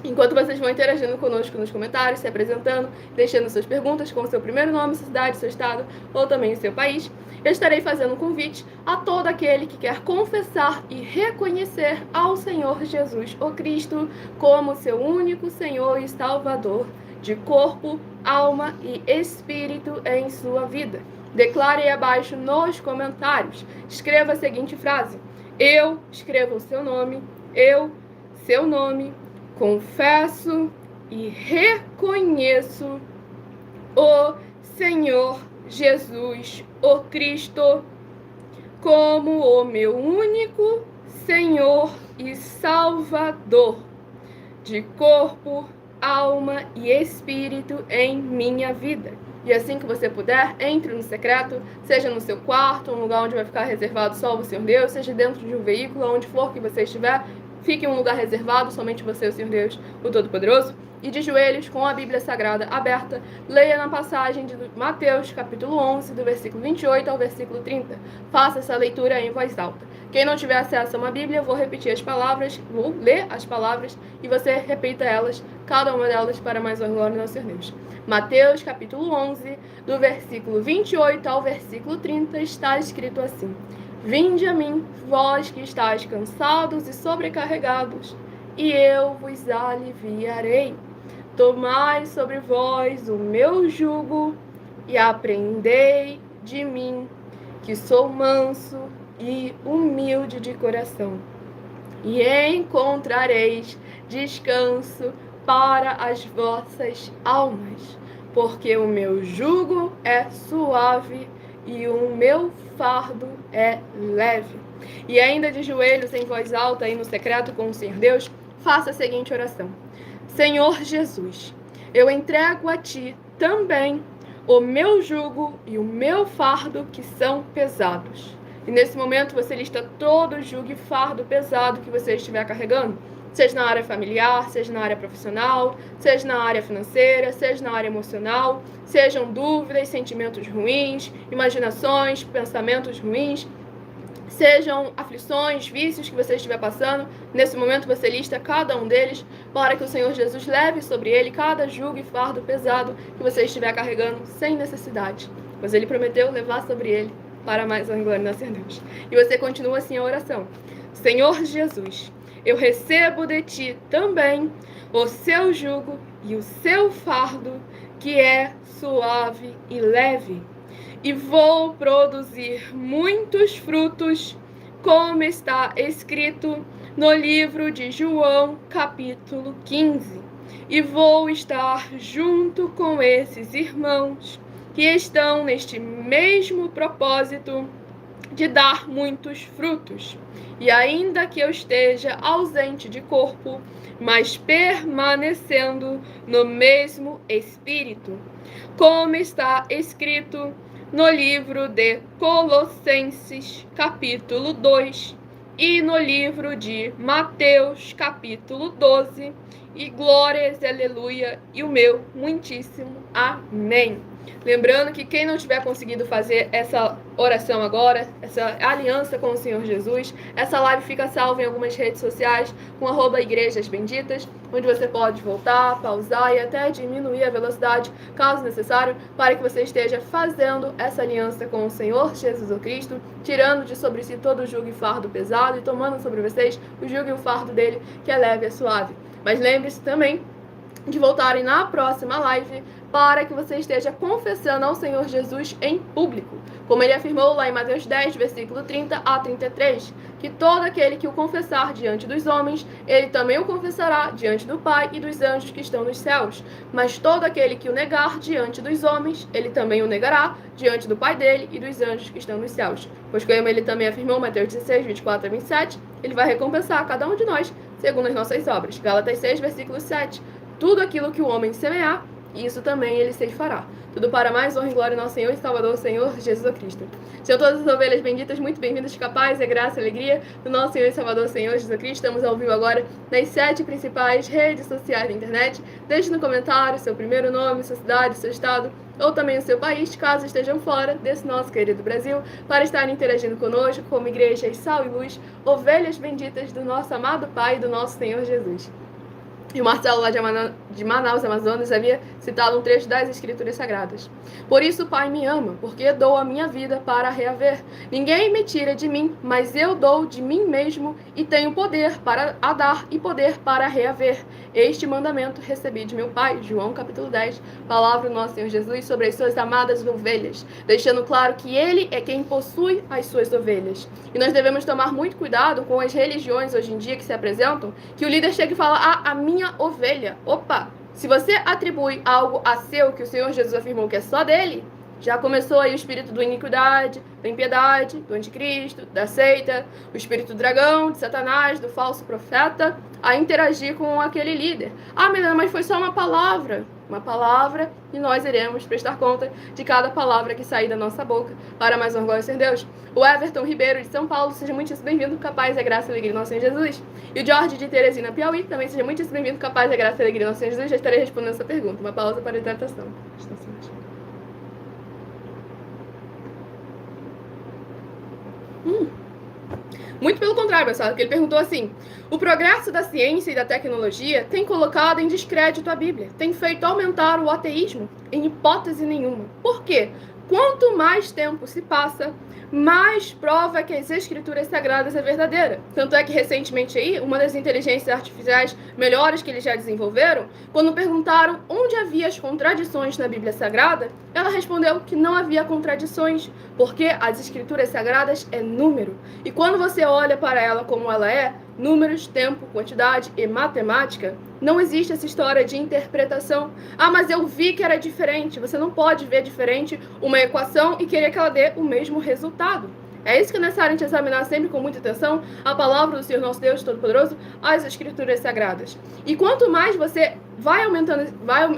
Enquanto vocês vão interagindo conosco nos comentários, se apresentando, deixando suas perguntas com o seu primeiro nome, sua cidade, seu estado ou também o seu país, eu estarei fazendo um convite a todo aquele que quer confessar e reconhecer ao Senhor Jesus, o Cristo, como seu único Senhor e Salvador, de corpo, alma e espírito em sua vida. Declare aí abaixo nos comentários. Escreva a seguinte frase: eu escrevo o seu nome, seu nome, confesso e reconheço o Senhor Jesus, o Cristo, como o meu único Senhor e Salvador, de corpo, alma e espírito em minha vida. E assim que você puder, entre no secreto, seja no seu quarto, um lugar onde vai ficar reservado só o Senhor Deus, seja dentro de um veículo, onde for que você estiver, fique em um lugar reservado, somente você, o Senhor Deus, o Todo-Poderoso, e de joelhos, com a Bíblia Sagrada aberta, leia na passagem de Mateus, capítulo 11, do versículo 28 ao versículo 30. Faça essa leitura em voz alta. Quem não tiver acesso a uma Bíblia, eu vou repetir as palavras, vou ler as palavras, e você repita elas, cada uma delas, para mais honra e glória do nosso Senhor Deus. Mateus, capítulo 11, do versículo 28 ao versículo 30, está escrito assim: Vinde a mim, vós que estáis cansados e sobrecarregados, e eu vos aliviarei. Tomai sobre vós o meu jugo e aprendei de mim, que sou manso e humilde de coração, e encontrareis descanso para as vossas almas, porque o meu jugo é suave e o meu fardo é leve. E ainda de joelhos em voz alta aí no secreto com o Senhor Deus, faça a seguinte oração: Senhor Jesus, eu entrego a Ti também o meu jugo e o meu fardo que são pesados. E nesse momento você lista todo o jugo e fardo pesado que você estiver carregando, seja na área familiar, seja na área profissional, seja na área financeira, seja na área emocional, sejam dúvidas, sentimentos ruins, imaginações, pensamentos ruins, sejam aflições, vícios que você estiver passando. Nesse momento você lista cada um deles para que o Senhor Jesus leve sobre ele cada jugo e fardo pesado que você estiver carregando sem necessidade, pois ele prometeu levar sobre ele para mais honra e glória do nosso Deus. E você continua assim a oração: Senhor Jesus, eu recebo de Ti também o seu jugo e o seu fardo, que é suave e leve, e vou produzir muitos frutos, como está escrito no livro de João, capítulo 15. E vou estar junto com esses irmãos que estão neste mesmo propósito de dar muitos frutos. E ainda que eu esteja ausente de corpo, mas permanecendo no mesmo espírito, como está escrito no livro de Colossenses, capítulo 2, e no livro de Mateus, capítulo 12, e glórias, aleluia, e o meu muitíssimo amém. Lembrando que quem não tiver conseguido fazer essa oração agora, essa aliança com o Senhor Jesus, essa live fica salva em algumas redes sociais com @Igrejas Benditas, onde você pode voltar, pausar e até diminuir a velocidade, caso necessário, para que você esteja fazendo essa aliança com o Senhor Jesus o Cristo, tirando de sobre si todo o jugo e fardo pesado e tomando sobre vocês o jugo e o fardo dele, que é leve e suave. Mas lembre-se também de voltarem na próxima live para que você esteja confessando ao Senhor Jesus em público, como ele afirmou lá em Mateus 10, versículo 30 a 33, que todo aquele que o confessar diante dos homens, ele também o confessará diante do Pai e dos anjos que estão nos céus. Mas todo aquele que o negar diante dos homens, ele também o negará diante do Pai dele e dos anjos que estão nos céus. Pois como ele também afirmou, Mateus 16, 24 a 27, ele vai recompensar cada um de nós segundo as nossas obras. Gálatas 6, versículo 7. Tudo aquilo que o homem semear, isso também ele fará. Tudo para mais honra e glória ao nosso Senhor e Salvador, Senhor Jesus Cristo. Sejam todas as ovelhas benditas, muito bem-vindas, capazes, graça e alegria do nosso Senhor e Salvador, Senhor Jesus Cristo. Estamos ao vivo agora nas 7 principais redes sociais da internet. Deixe no comentário seu primeiro nome, sua cidade, seu estado ou também o seu país, caso estejam fora desse nosso querido Brasil, para estarem interagindo conosco como igrejas Sal e Luz, ovelhas benditas do nosso amado Pai e do nosso Senhor Jesus. E o Marcelo, lá de Manaus, Amazonas, havia citado um trecho das Escrituras Sagradas. Por isso o Pai me ama, porque dou a minha vida para reaver. Ninguém me tira de mim, mas eu dou de mim mesmo e tenho poder para a dar e poder para reaver. Este mandamento recebi de meu Pai. João capítulo 10, palavra do nosso Senhor Jesus sobre as suas amadas ovelhas, deixando claro que Ele é quem possui as suas ovelhas. E nós devemos tomar muito cuidado com as religiões hoje em dia que se apresentam, que o líder chega e fala, a minha ovelha. Opa! Se você atribui algo a seu que o Senhor Jesus afirmou que é só dele, já começou aí o espírito do iniquidade, da impiedade, do anticristo, da seita, o espírito do dragão, de Satanás, do falso profeta, a interagir com aquele líder. Ah, menina, mas foi só uma palavra. uma palavra, e nós iremos prestar conta de cada palavra que sair da nossa boca, para mais honra e ser Deus. O Everton Ribeiro, de São Paulo, seja muito bem-vindo, capaz da graça e alegria do nosso Senhor Jesus. E o Jorge, de Teresina, Piauí, também seja muito bem-vindo, capaz da graça e alegria do nosso Senhor Jesus. Já estarei respondendo essa pergunta. Uma pausa para a hidratação. Muito pelo contrário, pessoal, que ele perguntou assim: o progresso da ciência e da tecnologia tem colocado em descrédito a Bíblia, tem feito aumentar o ateísmo? Em hipótese nenhuma. Por quê? Quanto mais tempo se passa, mais prova que as escrituras sagradas é verdadeira. Tanto é que recentemente aí, uma das inteligências artificiais melhores que eles já desenvolveram, quando perguntaram onde havia as contradições na Bíblia Sagrada, ela respondeu que não havia contradições, porque as escrituras sagradas é número. E quando você olha para ela como ela é, números, tempo, quantidade e matemática, não existe essa história de interpretação. Ah, mas eu vi que era diferente. Você não pode ver diferente uma equação e querer que ela dê o mesmo resultado. É isso que é necessário a gente examinar sempre com muita atenção a palavra do Senhor nosso Deus Todo-Poderoso, as escrituras sagradas. E quanto mais você vai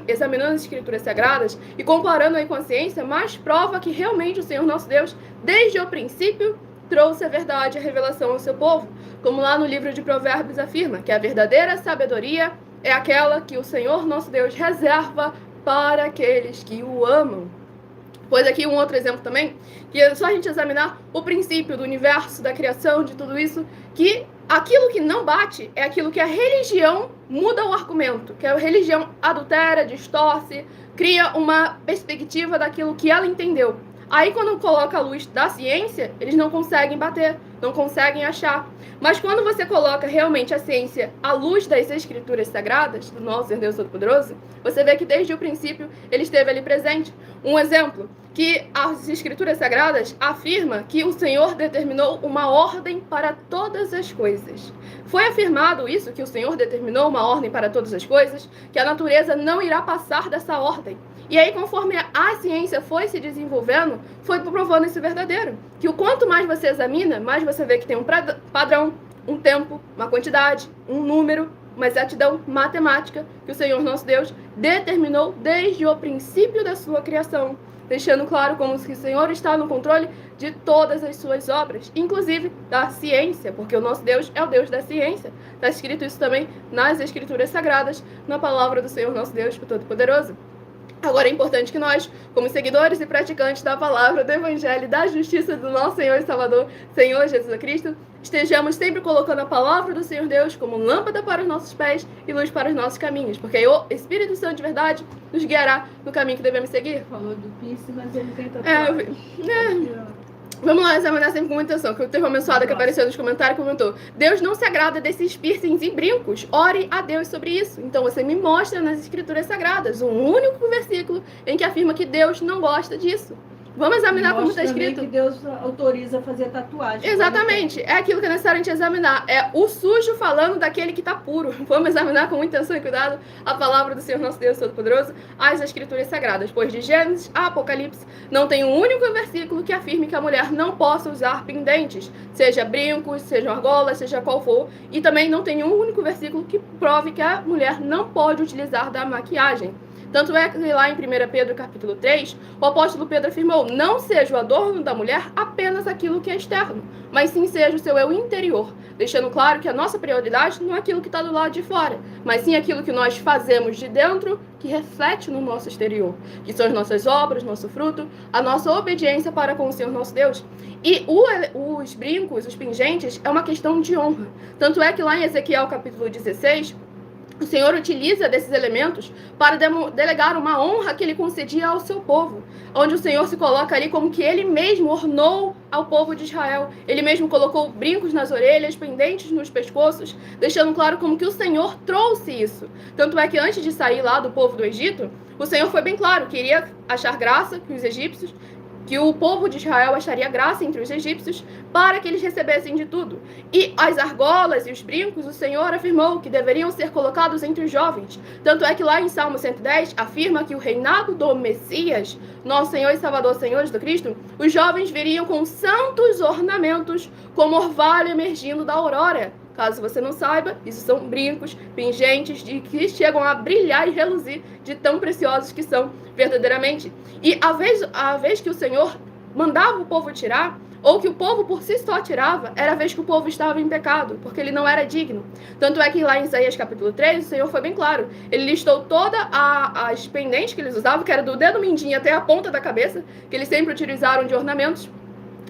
examinando as escrituras sagradas e comparando aí com a ciência, mais prova que realmente o Senhor nosso Deus, desde o princípio, trouxe a verdade e a revelação ao seu povo. Como lá no livro de Provérbios afirma, que a verdadeira sabedoria é aquela que o Senhor nosso Deus reserva para aqueles que o amam. Pois aqui um outro exemplo também, que é só a gente examinar o princípio do universo, da criação, de tudo isso, que aquilo que não bate é aquilo que a religião muda o argumento, que a religião adultera, distorce, cria uma perspectiva daquilo que ela entendeu. Aí, quando coloca a luz da ciência, eles não conseguem bater, não conseguem achar. Mas quando você coloca realmente a ciência à luz das escrituras sagradas, do nosso Deus Todo-Poderoso, você vê que desde o princípio ele esteve ali presente. Um exemplo, que as escrituras sagradas afirmam que o Senhor determinou uma ordem para todas as coisas. Foi afirmado isso, que o Senhor determinou uma ordem para todas as coisas, que a natureza não irá passar dessa ordem. E aí, conforme a ciência foi se desenvolvendo, foi provando isso verdadeiro. Que o quanto mais você examina, mais você vê que tem um padrão, um tempo, uma quantidade, um número, uma exatidão matemática que o Senhor nosso Deus determinou desde o princípio da sua criação, deixando claro como que o Senhor está no controle de todas as suas obras, inclusive da ciência, porque o nosso Deus é o Deus da ciência. Está escrito isso também nas Escrituras Sagradas, na palavra do Senhor nosso Deus Todo-Poderoso. Agora é importante que nós, como seguidores e praticantes da palavra, do Evangelho e da justiça do nosso Senhor e Salvador, Senhor Jesus Cristo, estejamos sempre colocando a palavra do Senhor Deus como lâmpada para os nossos pés e luz para os nossos caminhos, porque o Espírito Santo de verdade nos guiará no caminho que devemos seguir.
Falou do piercing, mas ele tem tatuagem.
Vamos lá examinar sempre com muita atenção, que teve uma mensuada que apareceu nos comentários e comentou: Deus não se agrada desses piercings e brincos, ore a Deus sobre isso. Então você me mostra nas escrituras sagradas um único versículo em que afirma que Deus não gosta disso. Vamos examinar como está escrito.
Que Deus autoriza a fazer tatuagem.
Exatamente, é aquilo que é necessário a gente examinar. É o sujo falando daquele que está puro. Vamos examinar com muita atenção e cuidado a palavra do Senhor nosso Deus Todo-Poderoso, as escrituras sagradas. Pois de Gênesis a Apocalipse não tem um único versículo que afirme que a mulher não possa usar pendentes, seja brincos, sejam argolas, seja qual for. E também não tem um único versículo que prove que a mulher não pode utilizar da maquiagem. Tanto é que lá em 1 Pedro capítulo 3, o apóstolo Pedro afirmou: não seja o adorno da mulher apenas aquilo que é externo, mas sim seja o seu eu interior, deixando claro que a nossa prioridade não é aquilo que está do lado de fora, mas sim aquilo que nós fazemos de dentro, que reflete no nosso exterior, que são as nossas obras, nosso fruto, a nossa obediência para com o Senhor nosso Deus. E os brincos, os pingentes, é uma questão de honra. Tanto é que lá em Ezequiel capítulo 16, o Senhor utiliza desses elementos para delegar uma honra que ele concedia ao seu povo, onde o Senhor se coloca ali como que ele mesmo ornou ao povo de Israel. Ele mesmo colocou brincos nas orelhas, pendentes nos pescoços, deixando claro como que o Senhor trouxe isso. Tanto é que antes de sair lá do povo do Egito, o Senhor foi bem claro que iria achar graça que os egípcios, que o povo de Israel acharia graça entre os egípcios para que eles recebessem de tudo. E as argolas e os brincos, o Senhor afirmou que deveriam ser colocados entre os jovens. Tanto é que lá em Salmo 110 afirma que o reinado do Messias, nosso Senhor e Salvador, Senhor Jesus Cristo, os jovens viriam com santos ornamentos como orvalho emergindo da aurora. Caso você não saiba, isso são brincos, pingentes, que chegam a brilhar e reluzir de tão preciosos que são verdadeiramente. E a vez que o Senhor mandava o povo tirar, ou que o povo por si só tirava, era a vez que o povo estava em pecado, porque ele não era digno. Tanto é que lá em Isaías capítulo 3, o Senhor foi bem claro. Ele listou todas as pendentes que eles usavam, que era do dedo mindinho até a ponta da cabeça, que eles sempre utilizaram de ornamentos,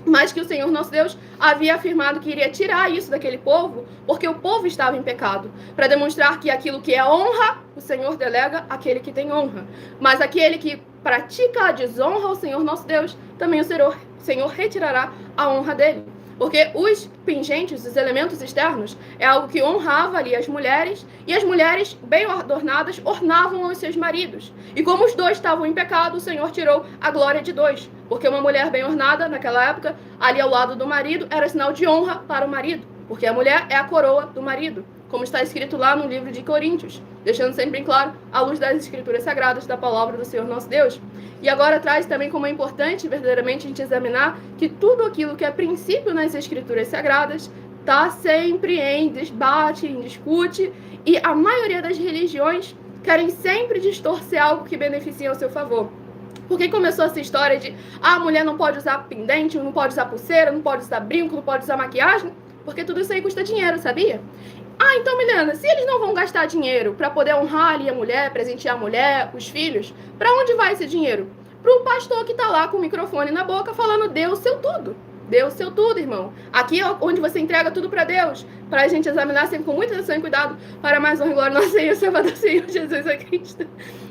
mas que o Senhor nosso Deus havia afirmado que iria tirar isso daquele povo, porque o povo estava em pecado, para demonstrar que aquilo que é honra, o Senhor delega àquele que tem honra. Mas aquele que pratica a desonra ao Senhor nosso Deus, também o Senhor retirará a honra dele. Porque os pingentes, os elementos externos, é algo que honrava ali as mulheres, e as mulheres bem adornadas ornavam os seus maridos. E como os dois estavam em pecado, o Senhor tirou a glória de dois. Porque uma mulher bem ornada, naquela época, ali ao lado do marido, era sinal de honra para o marido. Porque a mulher é a coroa do marido, como está escrito lá no livro de Coríntios, deixando sempre em claro a luz das escrituras sagradas da palavra do Senhor nosso Deus. E agora traz também como é importante verdadeiramente a gente examinar que tudo aquilo que é princípio nas escrituras sagradas está sempre em debate, em discute, e a maioria das religiões querem sempre distorcer algo que beneficia ao seu favor. Porque começou essa história de a mulher não pode usar pendente, não pode usar pulseira, não pode usar brinco, não pode usar maquiagem, porque tudo isso aí custa dinheiro, sabia? Ah, então, Milena, se eles não vão gastar dinheiro para poder honrar ali a mulher, presentear a mulher, os filhos, para onde vai esse dinheiro? Para o pastor que está lá com o microfone na boca falando, dê o seu tudo. Dê o seu tudo, irmão. Aqui é onde você entrega tudo para Deus, para a gente examinar sempre com muita atenção e cuidado, para mais honra e glória nosso Senhor, Salvador, Senhor Jesus a Cristo.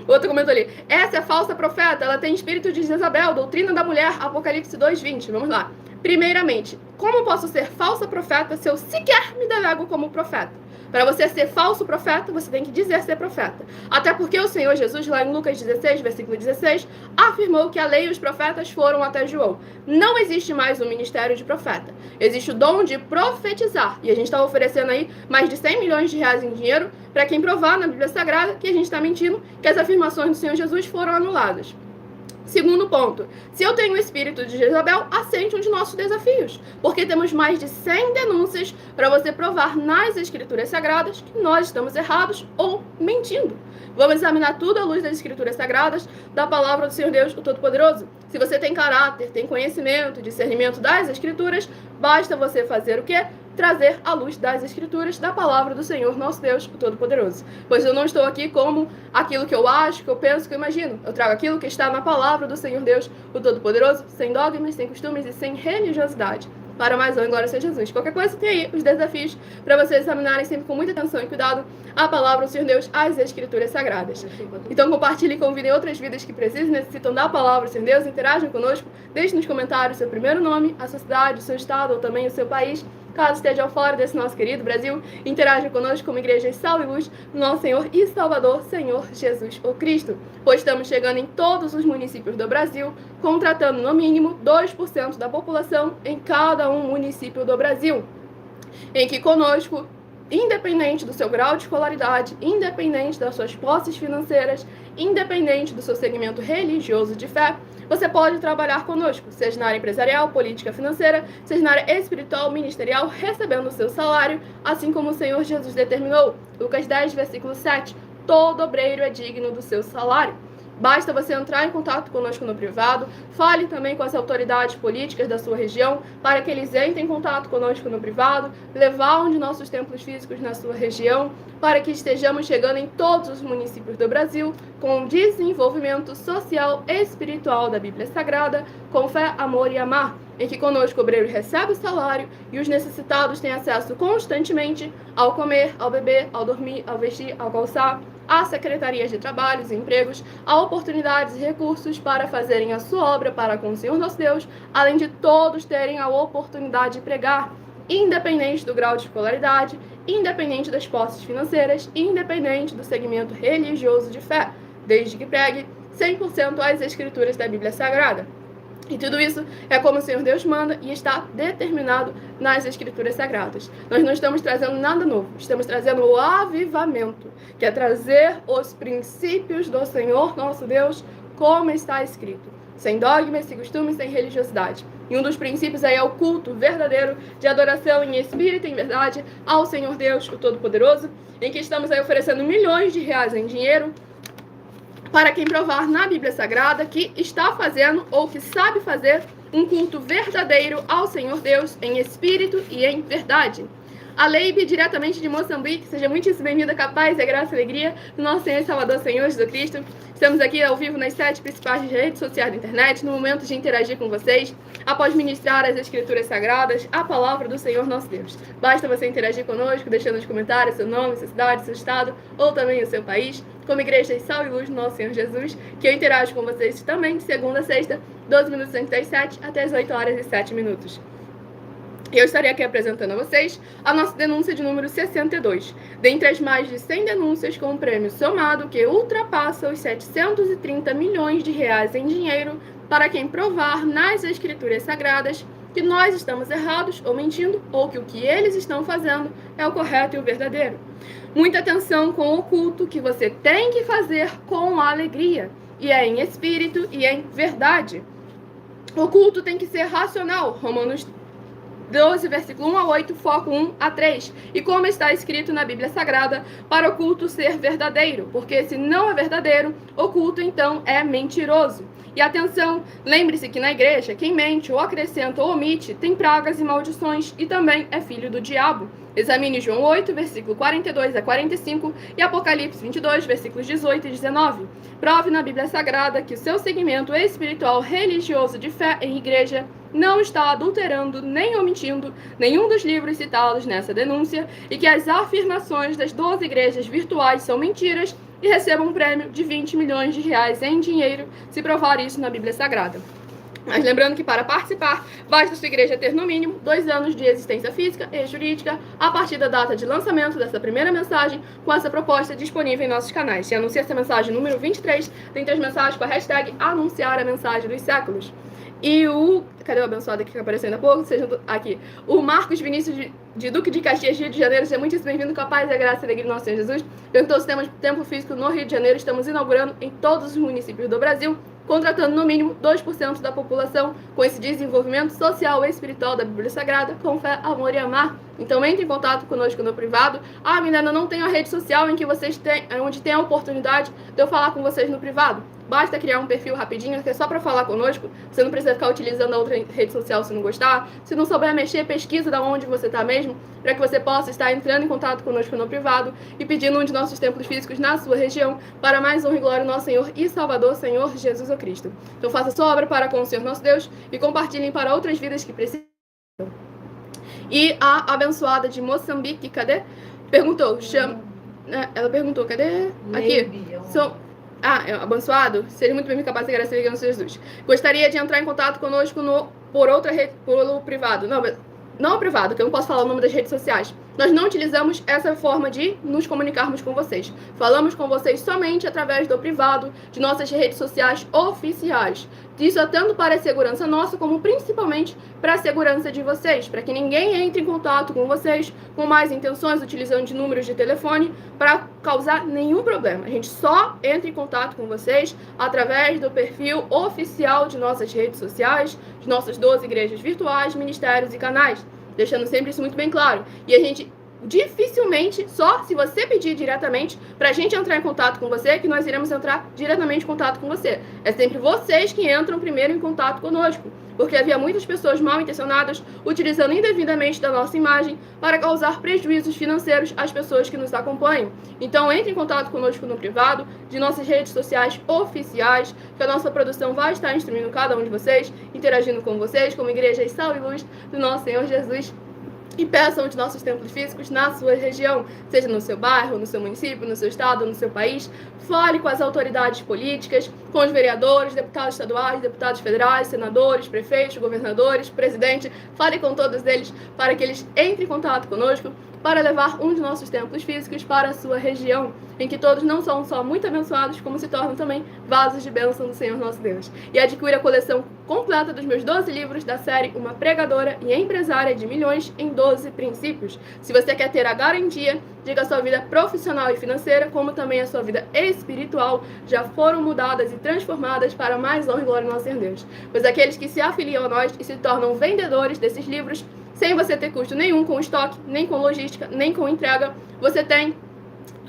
Outro comentou ali, essa é falsa profeta, ela tem espírito de Jezabel, doutrina da mulher, Apocalipse 2:20. Vamos lá. Primeiramente, como posso ser falsa profeta se eu sequer me delego como profeta? Para você ser falso profeta, você tem que dizer ser profeta. Até porque o Senhor Jesus, lá em Lucas 16, versículo 16, afirmou que a lei e os profetas foram até João. Não existe mais o ministério de profeta. Existe o dom de profetizar. E a gente está oferecendo aí mais de 100 milhões de reais em dinheiro para quem provar na Bíblia Sagrada que a gente está mentindo, que as afirmações do Senhor Jesus foram anuladas. Segundo ponto, se eu tenho o espírito de Jezabel, aceite um de nossos desafios, porque temos mais de 100 denúncias para você provar nas escrituras sagradas que nós estamos errados ou mentindo. Vamos examinar tudo à luz das escrituras sagradas, da palavra do Senhor Deus, o Todo-Poderoso. Se você tem caráter, tem conhecimento, discernimento das escrituras, basta você fazer o quê? Trazer a luz das escrituras, da palavra do Senhor, nosso Deus, o Todo-Poderoso. Pois eu não estou aqui como aquilo que eu acho, que eu penso, que eu imagino. Eu trago aquilo que está na palavra do Senhor Deus, o Todo-Poderoso, sem dogmas, sem costumes e sem religiosidade. Para mais honra e glória seja Jesus. Qualquer coisa tem aí os desafios para vocês examinarem sempre com muita atenção e cuidado a palavra do Senhor Deus, as escrituras sagradas. Então compartilhe e convidem outras vidas que precisam e necessitam da palavra do Senhor Deus, interajam conosco, deixe nos comentários seu primeiro nome, a sua cidade, o seu estado ou também o seu país. Caso estejam fora desse nosso querido Brasil, interajam conosco como igreja de sal e luz no nosso Senhor e Salvador, Senhor Jesus o Cristo. Pois estamos chegando em todos os municípios do Brasil, contratando no mínimo 2% da população em cada um município do Brasil. Em que conosco, independente do seu grau de escolaridade, independente das suas posses financeiras, independente do seu segmento religioso de fé, você pode trabalhar conosco, seja na área empresarial, política, financeira, seja na área espiritual, ministerial, recebendo o seu salário, assim como o Senhor Jesus determinou. Lucas 10, versículo 7. Todo obreiro é digno do seu salário. Basta você entrar em contato conosco no privado, fale também com as autoridades políticas da sua região, para que eles entrem em contato conosco no privado, levar um de nossos templos físicos na sua região, para que estejamos chegando em todos os municípios do Brasil, com desenvolvimento social e espiritual da Bíblia Sagrada, com fé, amor e amar, em que conosco o obreiro recebe o salário e os necessitados têm acesso constantemente ao comer, ao beber, ao dormir, ao vestir, ao calçar, às secretarias de trabalhos e empregos, a oportunidades e recursos para fazerem a sua obra para com o Senhor nosso Deus, além de todos terem a oportunidade de pregar, independente do grau de escolaridade, independente das posses financeiras, independente do segmento religioso de fé, desde que pregue 100% as escrituras da Bíblia Sagrada. E tudo isso é como o Senhor Deus manda e está determinado nas Escrituras Sagradas. Nós não estamos trazendo nada novo, estamos trazendo o avivamento, que é trazer os princípios do Senhor nosso Deus, como está escrito. sem dogmas, sem costumes, sem religiosidade. E um dos princípios aí é o culto verdadeiro de adoração em espírito e em verdade ao Senhor Deus, o Todo-Poderoso, em que estamos aí oferecendo milhões de reais em dinheiro para quem provar na Bíblia Sagrada que está fazendo ou que sabe fazer um culto verdadeiro ao Senhor Deus em espírito e em verdade. A Leibe, diretamente de Moçambique, seja muitíssimo bem-vinda, capaz e graça e alegria do nosso Senhor e Salvador, Senhor Jesus Cristo. Estamos aqui ao vivo nas 7 principais redes sociais da internet, no momento de interagir com vocês, após ministrar as Escrituras Sagradas, a palavra do Senhor nosso Deus. Basta você interagir conosco, deixando nos comentários seu nome, sua cidade, seu estado, ou também o seu país, como Igreja de Sal e Luz do nosso Senhor Jesus, que eu interajo com vocês também de segunda a sexta, 12 minutos antes das 7 até as 8 horas e 7 minutos. Eu estarei aqui apresentando a vocês a nossa denúncia de número 62, dentre as mais de 100 denúncias com um prêmio somado que ultrapassa os 730 milhões de reais em dinheiro para quem provar nas Escrituras Sagradas que nós estamos errados ou mentindo, ou que o que eles estão fazendo é o correto e o verdadeiro. Muita atenção com o culto que você tem que fazer com alegria, e é em espírito e em verdade. O culto tem que ser racional, Romanos 12, versículo 1 a 8, foco 1 a 3. E como está escrito na Bíblia Sagrada, para o culto ser verdadeiro, porque se não é verdadeiro, o culto então é mentiroso. E atenção, lembre-se que na igreja, quem mente ou acrescenta ou omite tem pragas e maldições e também é filho do diabo. Examine João 8, versículo 42 a 45 e Apocalipse 22, versículos 18 e 19. Prove na Bíblia Sagrada que o seu segmento espiritual religioso de fé em igreja não está adulterando nem omitindo nenhum dos livros citados nessa denúncia e que as afirmações das 12 igrejas virtuais são mentiras e receba um prêmio de 20 milhões de reais em dinheiro se provar isso na Bíblia Sagrada. Mas lembrando que para participar, basta sua igreja ter no mínimo 2 anos de existência física e jurídica a partir da data de lançamento dessa primeira mensagem com essa proposta disponível em nossos canais. Se anuncia essa mensagem número 23, dentre as mensagens com a hashtag anunciar a mensagem dos séculos. E o... Cadê o abençoado aqui que apareceu ainda há pouco? Seja aqui. O Marcos Vinícius de Duque de Caxias, Rio de Janeiro. Seja muito bem-vindo, com a paz e a graça e a alegria do nosso Senhor Jesus. Perguntou se temos tempo físico no Rio de Janeiro. Estamos inaugurando em todos os municípios do Brasil, contratando no mínimo 2% da população com esse desenvolvimento social e espiritual da Bíblia Sagrada, com fé, amor e amar. Então entre em contato conosco no privado. Ah, menina, não tenho a rede social em que vocês têm, onde tem a oportunidade de eu falar com vocês no privado. Basta criar um perfil rapidinho, que é só para falar conosco. Você não precisa ficar utilizando a outra rede social se não gostar. Se não souber mexer, pesquisa de onde você está mesmo, para que você possa estar entrando em contato conosco no privado e pedindo um de nossos templos físicos na sua região, para mais honra e glória do nosso Senhor e Salvador, Senhor Jesus o Cristo. Então faça sua obra para com o Senhor nosso Deus e compartilhem para outras vidas que precisam. E a abençoada de Moçambique, cadê? Perguntou, ela perguntou, cadê? Aqui. Abençoado, seja muito bem-vindo, capaz de graça e alegria no Senhor Jesus. Gostaria de entrar em contato conosco por outra rede, pelo privado. Não privado, que eu não posso falar o nome das redes sociais. Nós não utilizamos essa forma de nos comunicarmos com vocês. Falamos com vocês somente através do privado, de nossas redes sociais oficiais. Isso é tanto para a segurança nossa, como principalmente para a segurança de vocês, para que ninguém entre em contato com vocês com mais intenções, utilizando de números de telefone, para causar nenhum problema. A gente só entra em contato com vocês através do perfil oficial de nossas redes sociais, de nossas 12 igrejas virtuais, ministérios e canais, deixando sempre isso muito bem claro. E a gente dificilmente, só se você pedir diretamente pra gente entrar em contato com você, que nós iremos entrar diretamente em contato com você. É sempre vocês que entram primeiro em contato conosco, porque havia muitas pessoas mal intencionadas utilizando indevidamente da nossa imagem para causar prejuízos financeiros às pessoas que nos acompanham. Então entre em contato conosco no privado, de nossas redes sociais oficiais, que a nossa produção vai estar instruindo cada um de vocês, interagindo com vocês, como Igreja de Sal e Luz do nosso Senhor Jesus. E peçam de nossos templos físicos na sua região, seja no seu bairro, no seu município, no seu estado, no seu país. Fale com as autoridades políticas, com os vereadores, deputados estaduais, deputados federais, senadores, prefeitos, governadores, presidente. Fale com todos eles para que eles entrem em contato conosco para levar um de nossos templos físicos para a sua região, em que todos não são só muito abençoados, como se tornam também vasos de bênção do Senhor nosso Deus. E adquira a coleção completa dos meus 12 livros da série Uma Pregadora e Empresária de Milhões em 12 Princípios. Se você quer ter a garantia de que a sua vida profissional e financeira, como também a sua vida espiritual, já foram mudadas e transformadas para mais honra e glória do nosso Senhor Deus. Pois aqueles que se afiliam a nós e se tornam vendedores desses livros, sem você ter custo nenhum com estoque, nem com logística, nem com entrega, você tem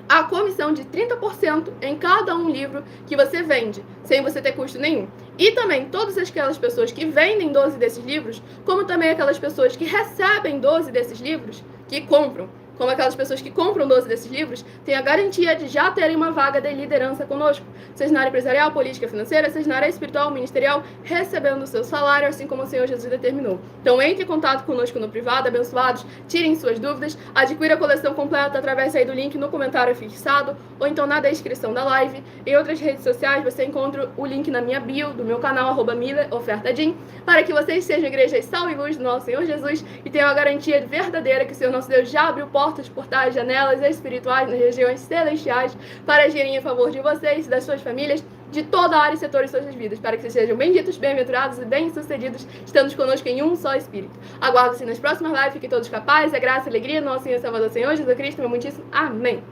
a comissão de 30% em cada um livro que você vende, sem você ter custo nenhum. E também todas aquelas pessoas que vendem 12 desses livros, como também aquelas pessoas que recebem 12 desses livros, que compram, como aquelas pessoas que compram 12 desses livros, têm a garantia de já terem uma vaga de liderança conosco, seja na área empresarial, política, financeira, seja na área espiritual, ministerial, recebendo o seu salário, assim como o Senhor Jesus determinou. Então entre em contato conosco no privado, abençoados, tirem suas dúvidas, adquira a coleção completa através aí do link no comentário fixado, ou então na descrição da live. Em outras redes sociais você encontra o link na minha bio, do meu canal, @MileOfertaDim, para que vocês sejam igrejas sal e luz do nosso Senhor Jesus e tenham a garantia verdadeira que o Senhor nosso Deus já abriu portas, portais, janelas espirituais nas regiões celestiais para agirem em favor de vocês e das suas famílias, de toda a área e setor de suas vidas, para que vocês sejam benditos, bem-aventurados e bem-sucedidos, estando conosco em um só Espírito. Aguardo-se nas próximas lives, fiquem todos capazes, a graça e a alegria do nosso Senhor e Salvador Senhor Jesus Cristo, meu muitíssimo amém.